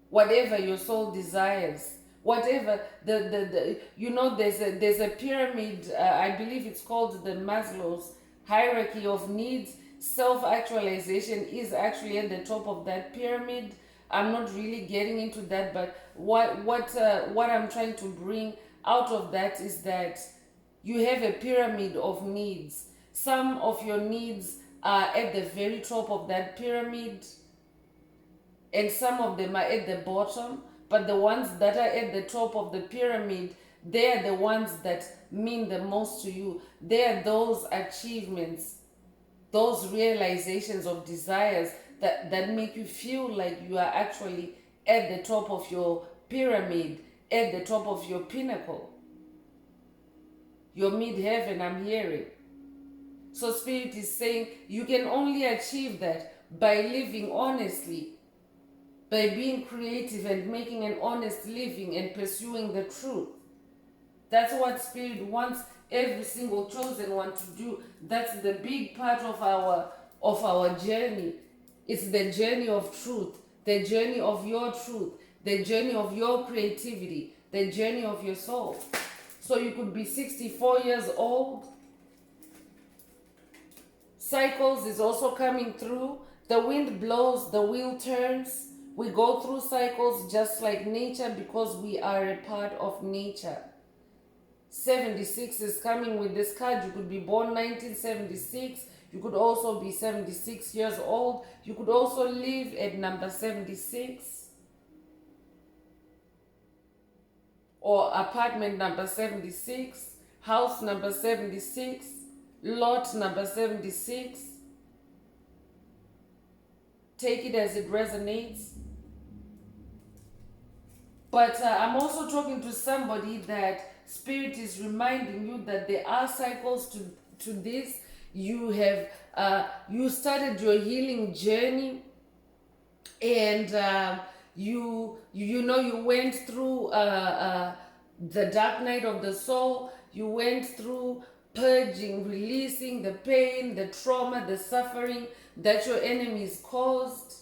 whatever your soul desires, whatever there's a pyramid. I believe it's called the Maslow's hierarchy of needs. Self-actualization is actually at the top of that pyramid. I'm not really getting into that, but what I'm trying to bring out of that is that you have a pyramid of needs. Some of your needs are at the very top of that pyramid, and some of them are at the bottom. But the ones that are at the top of the pyramid, they're the ones that mean the most to you. They're those achievements, those realizations of desires that make you feel like you are actually at the top of your pyramid, at the top of your pinnacle, your mid-heaven, I'm hearing. So Spirit is saying you can only achieve that by living honestly, by being creative and making an honest living and pursuing the truth. That's what Spirit wants every single chosen one to do. That's the big part of our journey. It's the journey of truth, the journey of your truth, the journey of your creativity, the journey of your soul. So you could be 64 years old. Cycles is also coming through. The wind blows, the wheel turns. We go through cycles just like nature because we are a part of nature. 76 is coming with this card. You could be born 1976. You could also be 76 years old. You could also live at number 76 or apartment number 76, house number 76, lot number 76. Take it as it resonates. But I'm also talking to somebody that Spirit is reminding you that there are cycles to this. You have you started your healing journey, and you went through the dark night of the soul. You went through purging, releasing the pain, the trauma, the suffering that your enemies caused.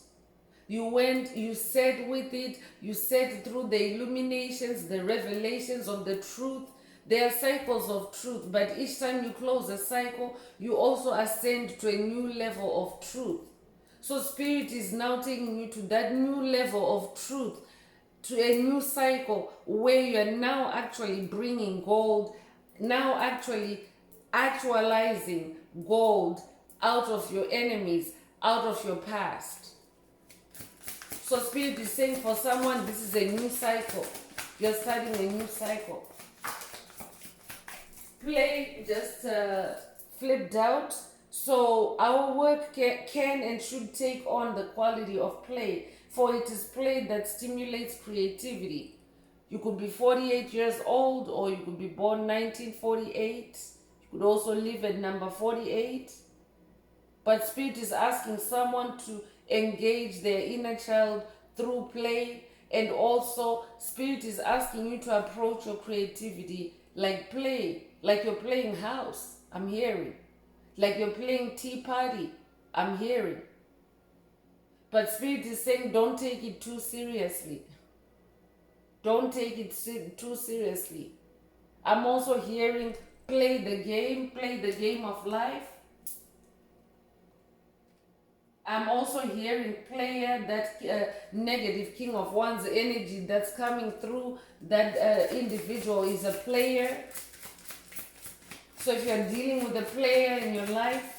You went, you sat with it, you sat through the illuminations, the revelations of the truth. There are cycles of truth, but each time you close a cycle, you also ascend to a new level of truth. So Spirit is now taking you to that new level of truth, to a new cycle where you are now actually bringing gold, now actually actualizing gold out of your enemies, out of your past. So Spirit is saying for someone, this is a new cycle. You're starting a new cycle. Play just flipped out. So our work can and should take on the quality of play, for it is play that stimulates creativity. You could be 48 years old, or you could be born 1948. You could also live at number 48. But Spirit is asking someone to engage their inner child through play, and also Spirit is asking you to approach your creativity like play, like you're playing house, I'm hearing. Like you're playing tea party, I'm hearing. But Spirit is saying don't take it too seriously. Don't take it too seriously. I'm also hearing play the game of life. I'm also hearing player, that negative king of one's energy that's coming through that individual is a player. So if you're dealing with a player in your life,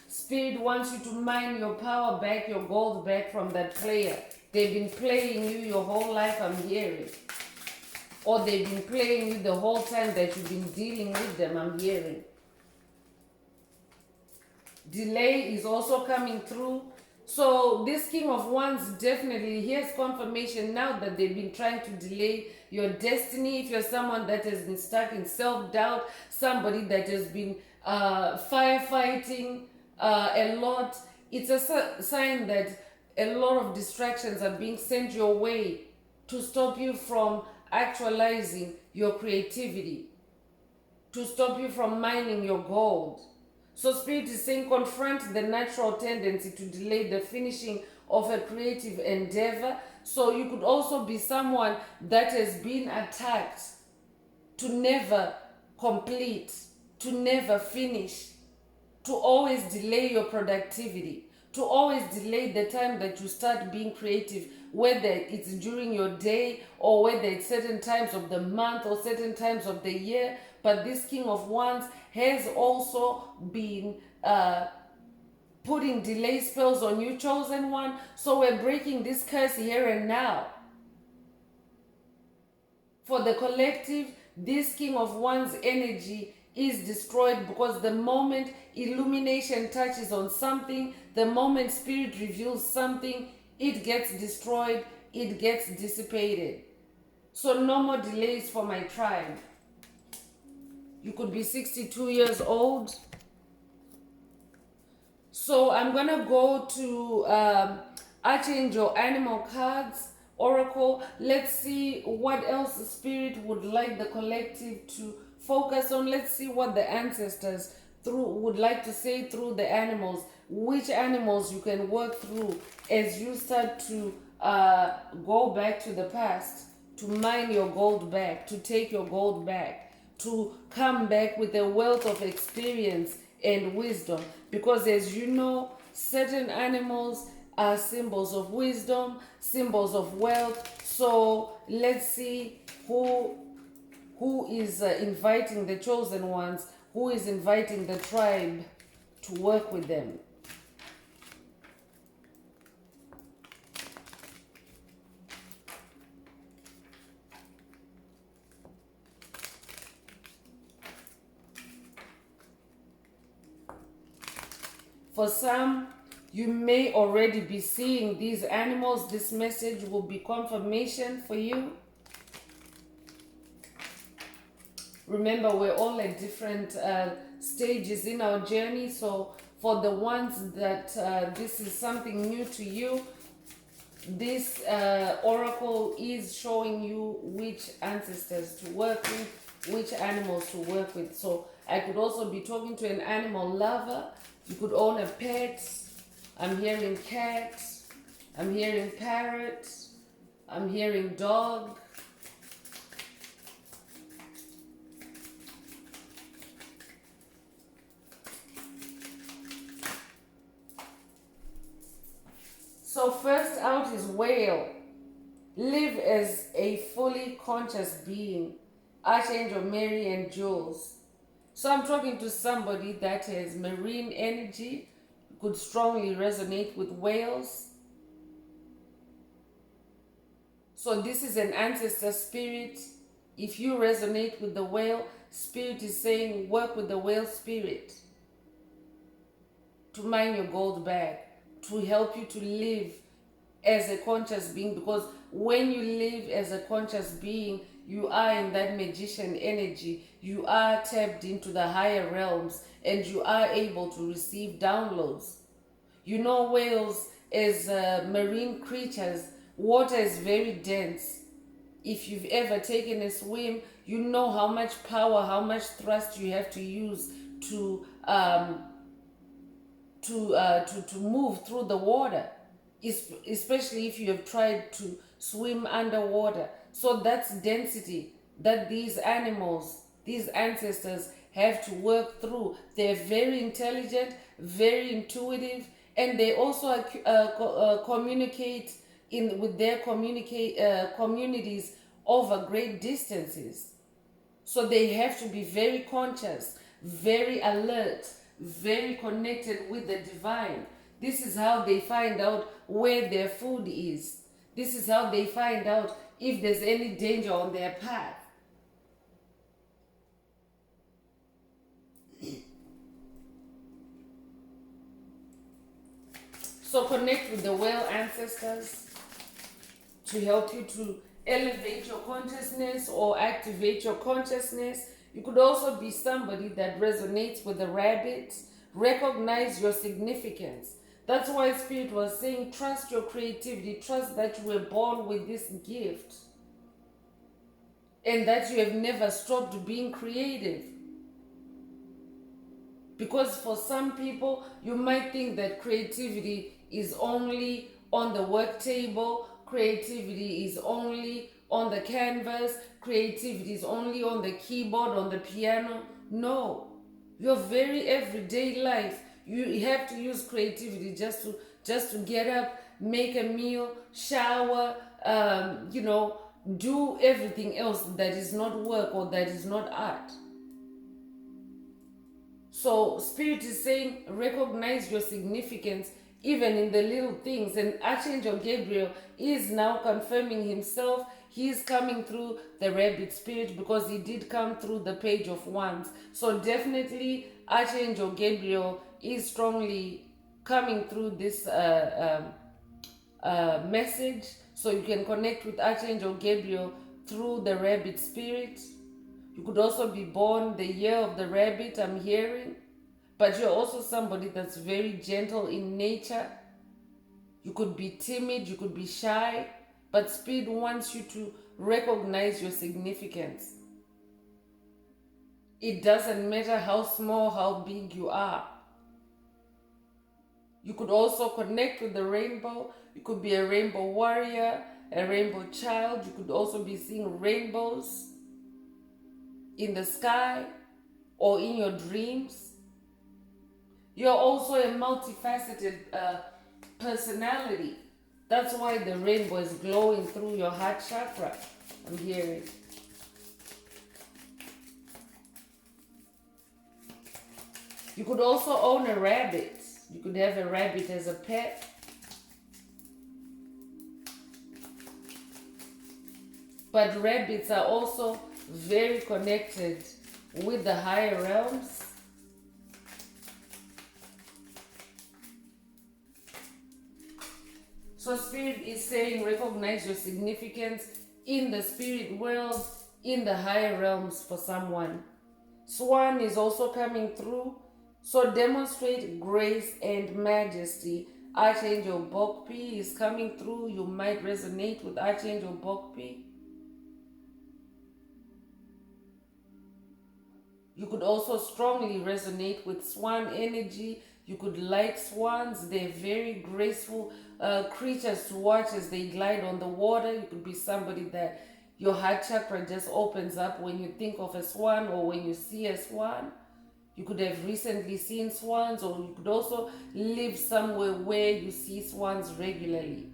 Spirit wants you to mine your power back, your gold back from that player. They've been playing you your whole life, I'm hearing. Or they've been playing you the whole time that you've been dealing with them, I'm hearing. Delay is also coming through. So this King of Wands definitely, here's confirmation now that they've been trying to delay your destiny. If you're someone that has been stuck in self-doubt, somebody that has been firefighting a lot, it's a sign that a lot of distractions are being sent your way to stop you from actualizing your creativity, to stop you from mining your gold. So Spirit is saying confront the natural tendency to delay the finishing of a creative endeavor. So you could also be someone that has been attacked to never complete, to never finish, to always delay your productivity, to always delay the time that you start being creative, whether it's during your day or whether it's certain times of the month or certain times of the year. But this King of Wands has also been putting delay spells on you, chosen one. So we're breaking this curse here and now. For the collective, this King of Wands energy is destroyed, because the moment illumination touches on something, the moment Spirit reveals something, it gets destroyed, it gets dissipated. So no more delays for my tribe. You could be 62 years old. So I'm going to go to Archangel Animal Cards, Oracle. Let's see what else the Spirit would like the collective to focus on. Let's see what the ancestors would like to say through the animals. Which animals you can work through as you start to go back to the past, to mine your gold back, to take your gold back, to come back with a wealth of experience and wisdom. Because as you know, certain animals are symbols of wisdom, symbols of wealth. So let's see who is inviting the chosen ones, who is inviting the tribe to work with them. For some, you may already be seeing these animals. This message will be confirmation for you. Remember, we're all at different stages in our journey. So for the ones that this is something new to you, this oracle is showing you which ancestors to work with, which animals to work with. So I could also be talking to an animal lover. You could own a pet. I'm hearing cat. I'm hearing parrot. I'm hearing dog. So first out is whale. Live as a fully conscious being. Archangel Mary and Jules. So I'm talking to somebody that has marine energy, could strongly resonate with whales. So this is an ancestor spirit. If you resonate with the whale, spirit is saying work with the whale spirit to mine your gold bag, to help you to live as a conscious being, because when you live as a conscious being, you are in that magician energy. You are tapped into the higher realms and you are able to receive downloads. You know, whales as marine creatures, water is very dense. If you've ever taken a swim, you know how much power, how much thrust you have to use to move through the water, especially if you have tried to swim underwater. So that's density that these animals, these ancestors have to work through. They're very intelligent, very intuitive, and they also communicate with their communities over great distances. So they have to be very conscious, very alert, very connected with the divine. This is how they find out where their food is. This is how they find out if there's any danger on their path. So connect with the whale ancestors to help you to elevate your consciousness or activate your consciousness. You could also be somebody that resonates with the rabbit. Recognize your significance. That's why Spirit was saying, trust your creativity, trust that you were born with this gift and that you have never stopped being creative. Because for some people, you might think that creativity is only on the work table, creativity is only on the canvas, creativity is only on the keyboard, on the piano. No, your very everyday life, you have to use creativity just to get up, make a meal, shower, do everything else that is not work or that is not art. So Spirit is saying, recognize your significance even in the little things. And Archangel Gabriel is now confirming himself. He is coming through the rabbit spirit because he did come through the page of wands. So definitely Archangel Gabriel is strongly coming through this message. So you can connect with Archangel Gabriel through the rabbit spirit. You could also be born the year of the rabbit, I'm hearing. But you're also somebody that's very gentle in nature. You could be timid, you could be shy. But Spirit wants you to recognize your significance. It doesn't matter how small, how big you are. You could also connect with the rainbow. You could be a rainbow warrior, a rainbow child. You could also be seeing rainbows in the sky or in your dreams. You're also a multifaceted personality. That's why the rainbow is glowing through your heart chakra, I'm hearing. You could also own a rabbit. You could have a rabbit as a pet. But rabbits are also very connected with the higher realms. So Spirit is saying, recognize your significance in the spirit world, in the higher realms for someone. Swan is also coming through. So demonstrate grace and majesty. Archangel Bokpi is coming through. You might resonate with Archangel Bokpi. You could also strongly resonate with Swan energy. You could like swans. They're very graceful creatures to watch as they glide on the water. You could be somebody that your heart chakra just opens up when you think of a swan or when you see a swan. You could have recently seen swans, or you could also live somewhere where you see swans regularly.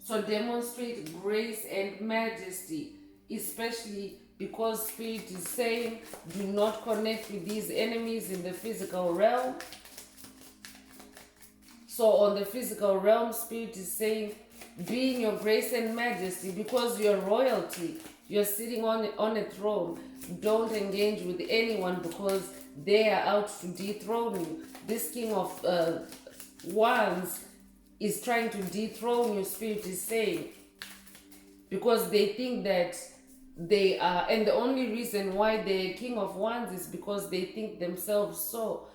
So demonstrate grace and majesty, especially because Spirit is saying, do not connect with these enemies in the physical realm. So on the physical realm, Spirit is saying, be in your grace and majesty because you're royalty. You're sitting on a throne. Don't engage with anyone because they are out to dethrone you. This King of Wands is trying to dethrone you, Spirit is saying. Because they think that they are, and the only reason why they're King of Wands is because they think themselves so.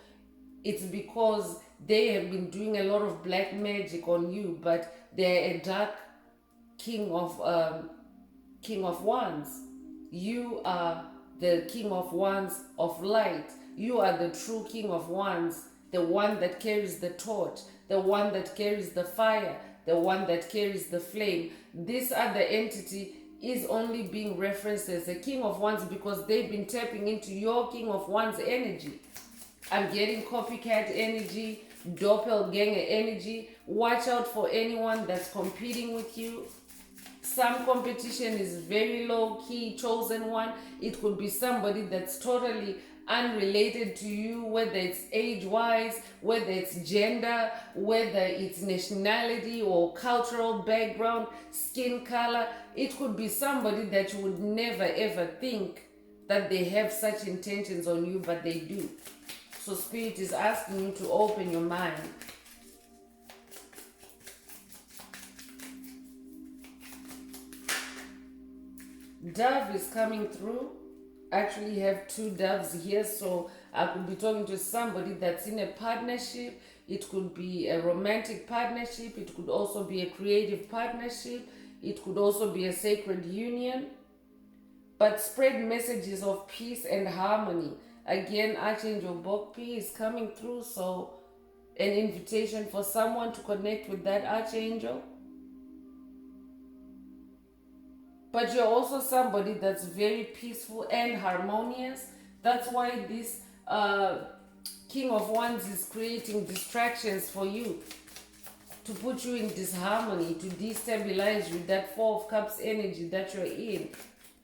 It's because they have been doing a lot of black magic on you, but they're a dark King of Wands. You are the King of Wands of light. You are the true King of Wands, the one that carries the torch, the one that carries the fire, the one that carries the flame. This other entity is only being referenced as a King of Wands because they've been tapping into your King of Wands energy. I'm getting copycat energy, doppelganger energy. Watch out for anyone that's competing with you. Some competition is very low key, chosen one. It could be somebody that's totally unrelated to you, whether it's age wise, whether it's gender, whether it's nationality or cultural background, skin color. It could be somebody that you would never ever think that they have such intentions on you, but they do. So Spirit is asking you to open your mind. Dove is coming through. Actually have two doves here, so I could be talking to somebody that's in a partnership. It could be a romantic partnership. It could also be a creative partnership. It could also be a sacred union. But spread messages of peace and harmony. Again, Archangel Bokpi is coming through, so an invitation for someone to connect with that Archangel. But you're also somebody that's very peaceful and harmonious. That's why this King of Wands is creating distractions for you, to put you in disharmony, to destabilize you. That Four of Cups energy that you're in,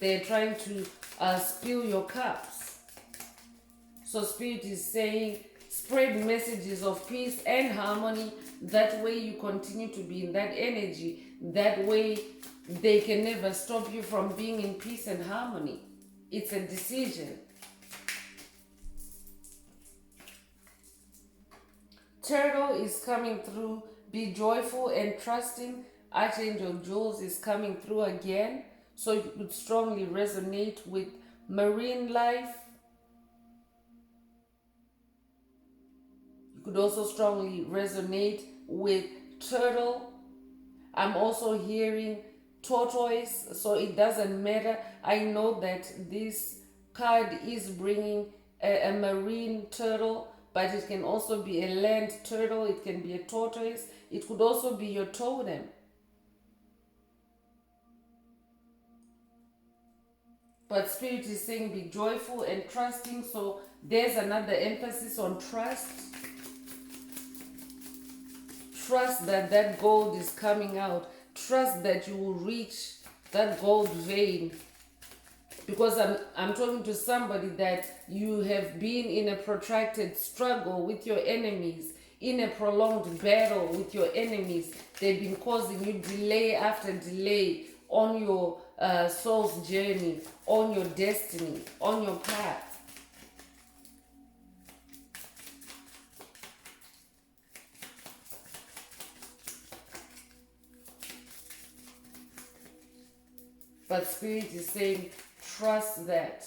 they're trying to spill your cups. So Spirit is saying, spread messages of peace and harmony. That way you continue to be in that energy. That way they can never stop you from being in peace and harmony. It's a decision. Turtle is coming through. Be joyful and trusting. Archangel Jules is coming through again. So you could strongly resonate with marine life. You could also strongly resonate with turtle. I'm also hearing tortoise, so it doesn't matter. I know that this card is bringing a marine turtle, but it can also be a land turtle. It can be a tortoise. It could also be your totem. But Spirit is saying be joyful and trusting, so there's another emphasis on trust. Trust that that gold is coming out. Trust that you will reach that gold vein. Because I'm talking to somebody that you have been in a protracted struggle with your enemies, in a prolonged battle with your enemies. They've been causing you delay after delay on your soul's journey, on your destiny, on your path. But Spirit is saying, trust that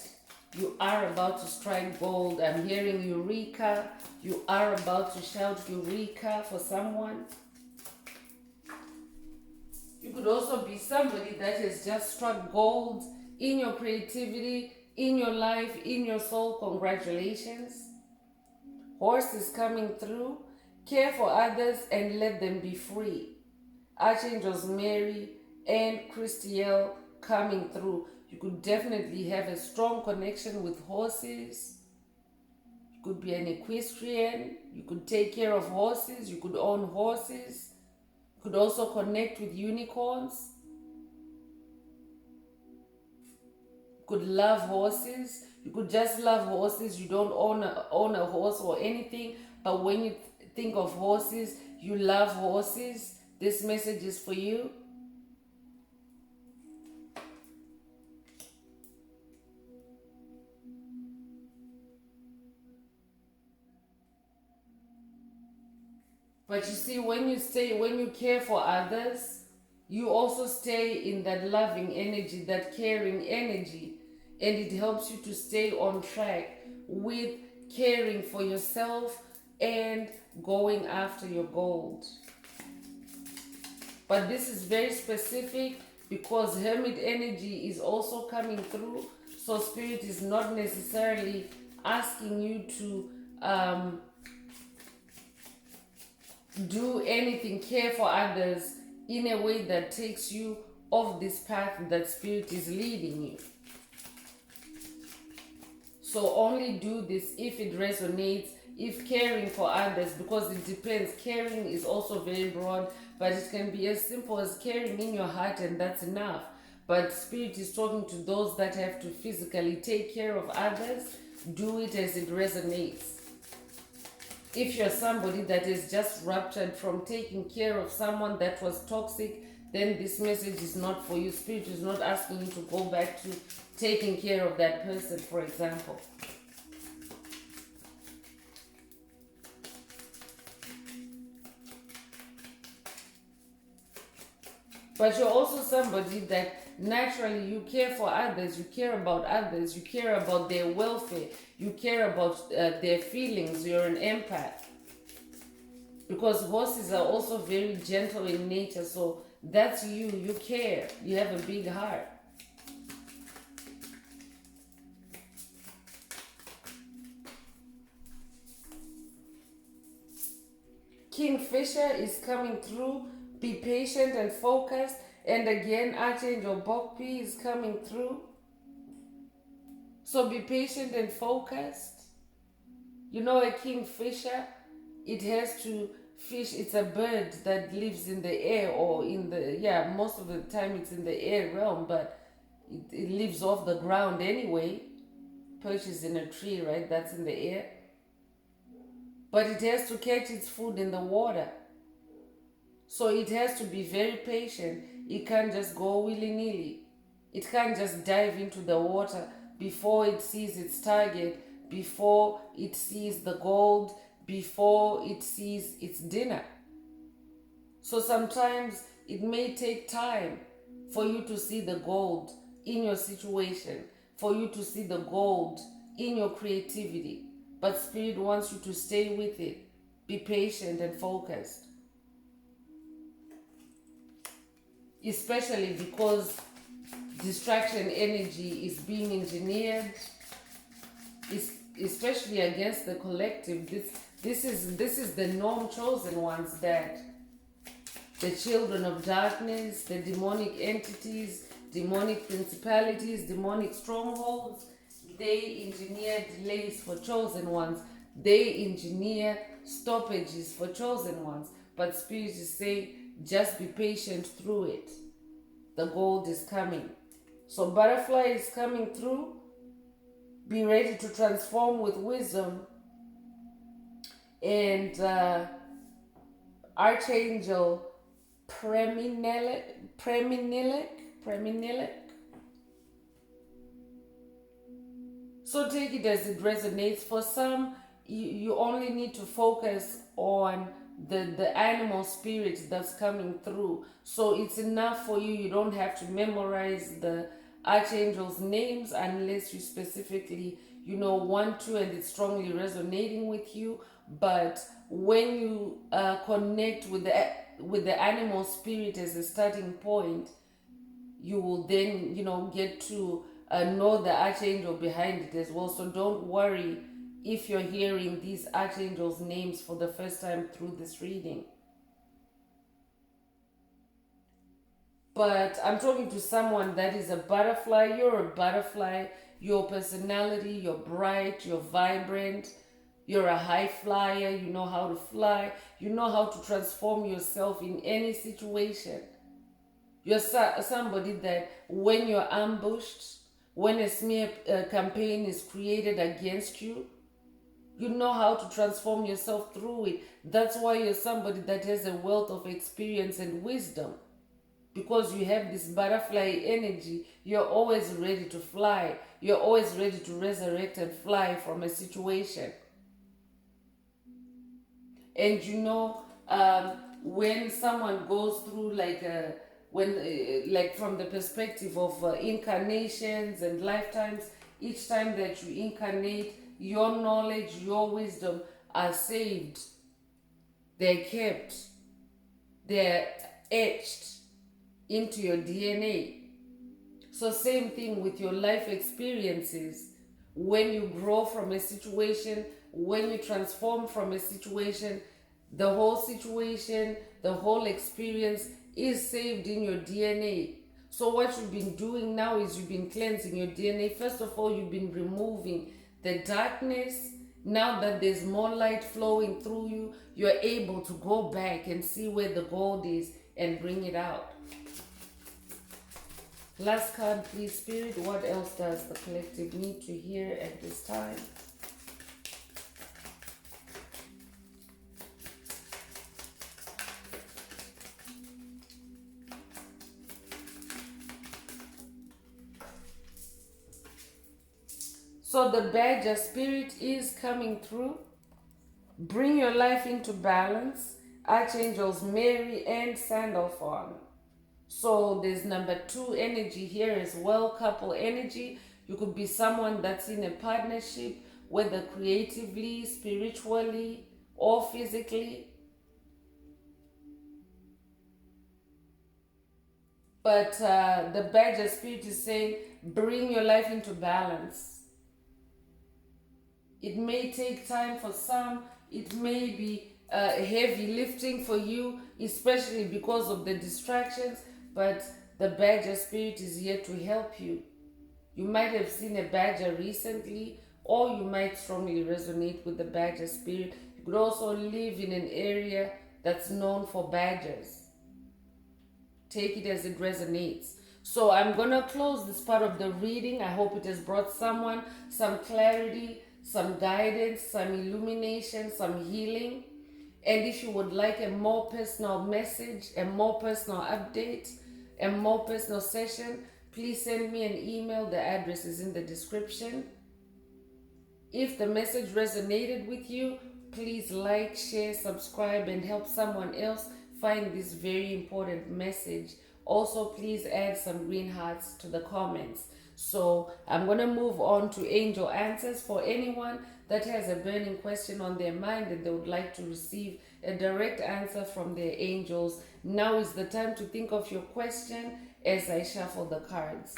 you are about to strike gold. I'm hearing Eureka. You are about to shout Eureka for someone. You could also be somebody that has just struck gold in your creativity, in your life, in your soul. Congratulations. Horse is coming through. Care for others and let them be free. Archangels Mary and Christiel coming through. You could definitely have a strong connection with horses. You could be an equestrian. You could take care of horses. You could own horses. You could also connect with unicorns. You could love horses. You could just love horses. You don't own a horse or anything, but when you think of horses, you love horses. This message is for you. But you see, when you care for others, you also stay in that loving energy, that caring energy, and it helps you to stay on track with caring for yourself and going after your goals. But this is very specific because Hermit energy is also coming through. So Spirit is not necessarily asking you to do anything, care for others in a way that takes you off this path that Spirit is leading you. So only do this if it resonates, if caring for others, because it depends. Caring is also very broad, but it can be as simple as caring in your heart and that's enough. But Spirit is talking to those that have to physically take care of others. Do it as it resonates. If you're somebody that is just ruptured from taking care of someone that was toxic, then this message is not for you. Spirit is not asking you to go back to taking care of that person, for example. But you're also somebody that naturally you care for others, you care about others, you care about their welfare, you care about their feelings. You're an empath. Because horses are also very gentle in nature, so that's you. You care. You have a big heart. Kingfisher is coming through. Be patient and focused. And again, Archangel Bokpi is coming through. So be patient and focused. You know, a kingfisher, it has to fish. It's a bird that lives in the air, or in the, most of the time it's in the air realm, but it lives off the ground anyway. Perches in a tree, right? That's in the air. But it has to catch its food in the water. So it has to be very patient. It can't just go willy-nilly. It can't just dive into the water before it sees its target, before it sees the gold, before it sees its dinner. So sometimes it may take time for you to see the gold in your situation, for you to see the gold in your creativity. But Spirit wants you to stay with it. Be patient and focused. Especially because distraction energy is being engineered, especially against the collective. This is the norm chosen ones, that the children of darkness, the demonic entities, demonic principalities, demonic strongholds, they engineer delays for chosen ones. They engineer stoppages for chosen ones. But Spirit is saying, just be patient through it. The gold is coming. So butterfly is coming through. Be ready to transform with wisdom. And Archangel Preminilik. So take it as it resonates. For some, you only need to focus on the animal spirit that's coming through. So it's enough for you. You don't have to memorize the archangels' names unless you specifically, want to, and it's strongly resonating with you. But when you connect with the animal spirit as a starting point, you will then, get to know the archangel behind it as well. So don't worry if you're hearing these archangels' names for the first time through this reading. But I'm talking to someone that is a butterfly. You're a butterfly. Your personality, you're bright, you're vibrant, you're a high flyer, you know how to fly, you know how to transform yourself in any situation. You're somebody that when you're ambushed, when a smear campaign is created against you, you know how to transform yourself through it. That's why you're somebody that has a wealth of experience and wisdom. Because you have this butterfly energy, you're always ready to fly. You're always ready to resurrect and fly from a situation. And you know, when someone goes through like from the perspective of incarnations and lifetimes, each time that you incarnate, your knowledge, your wisdom are saved. They're kept. They're etched into your DNA. So same thing with your life experiences. When you grow from a situation, when you transform from a situation, the whole experience is saved in your DNA. So what you've been doing now is you've been cleansing your DNA. First of all, you've been removing the darkness. Now that there's more light flowing through you, you're able to go back and see where the gold is and bring it out. Last card, please, Spirit. What else does the collective need to hear at this time? So the Badger Spirit is coming through. Bring your life into balance. Archangels Mary and Sandalphon. So there's number 2 energy here as well, couple energy. You could be someone that's in a partnership, whether creatively, spiritually, or physically. But the Badger Spirit is saying, bring your life into balance. It may take time for some. It may be heavy lifting for you, especially because of the distractions. But the Badger Spirit is here to help you. You might have seen a badger recently, or you might strongly resonate with the Badger Spirit. You could also live in an area that's known for badgers. Take it as it resonates. So I'm going to close this part of the reading. I hope it has brought someone some clarity, some guidance, some illumination, some healing. And if you would like a more personal message, a more personal update, a more personal session, please send me an email. The address is in the description. If the message resonated with you, please like, share, subscribe, and help someone else find this very important message. Also, please add some green hearts to the comments. So I'm going to move on to angel answers for anyone that has a burning question on their mind and they would like to receive a direct answer from their angels. Now is the time to think of your question as I shuffle the cards.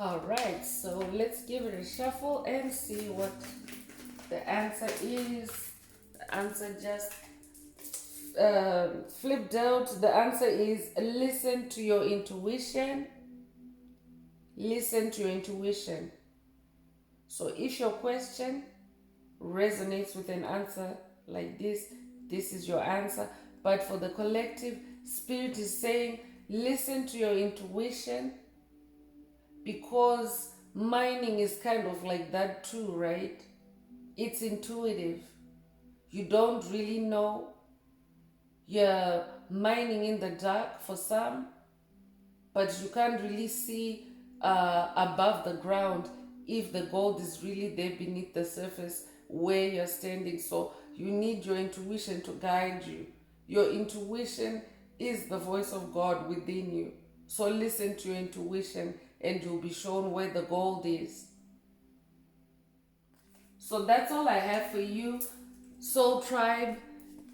All right, so let's give it a shuffle and see what the answer is. The answer just flipped out. The answer is listen to your intuition. Listen to your intuition. So if your question resonates with an answer like this, this is your answer. But for the collective, Spirit is saying listen to your intuition, because mining is kind of like that too, right? It's intuitive. you don't really know. You're mining in the dark for some, but you can't really see above the ground if the gold is really there beneath the surface where you're standing. So you need your intuition to guide you. Your intuition is the voice of God within you. So listen to your intuition and you'll be shown where the gold is. So that's all I have for you, Soul Tribe.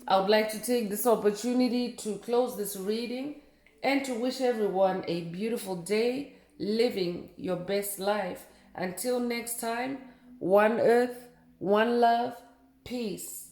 I would like to take this opportunity to close this reading and to wish everyone a beautiful day, living your best life. Until next time, one earth, one love, peace.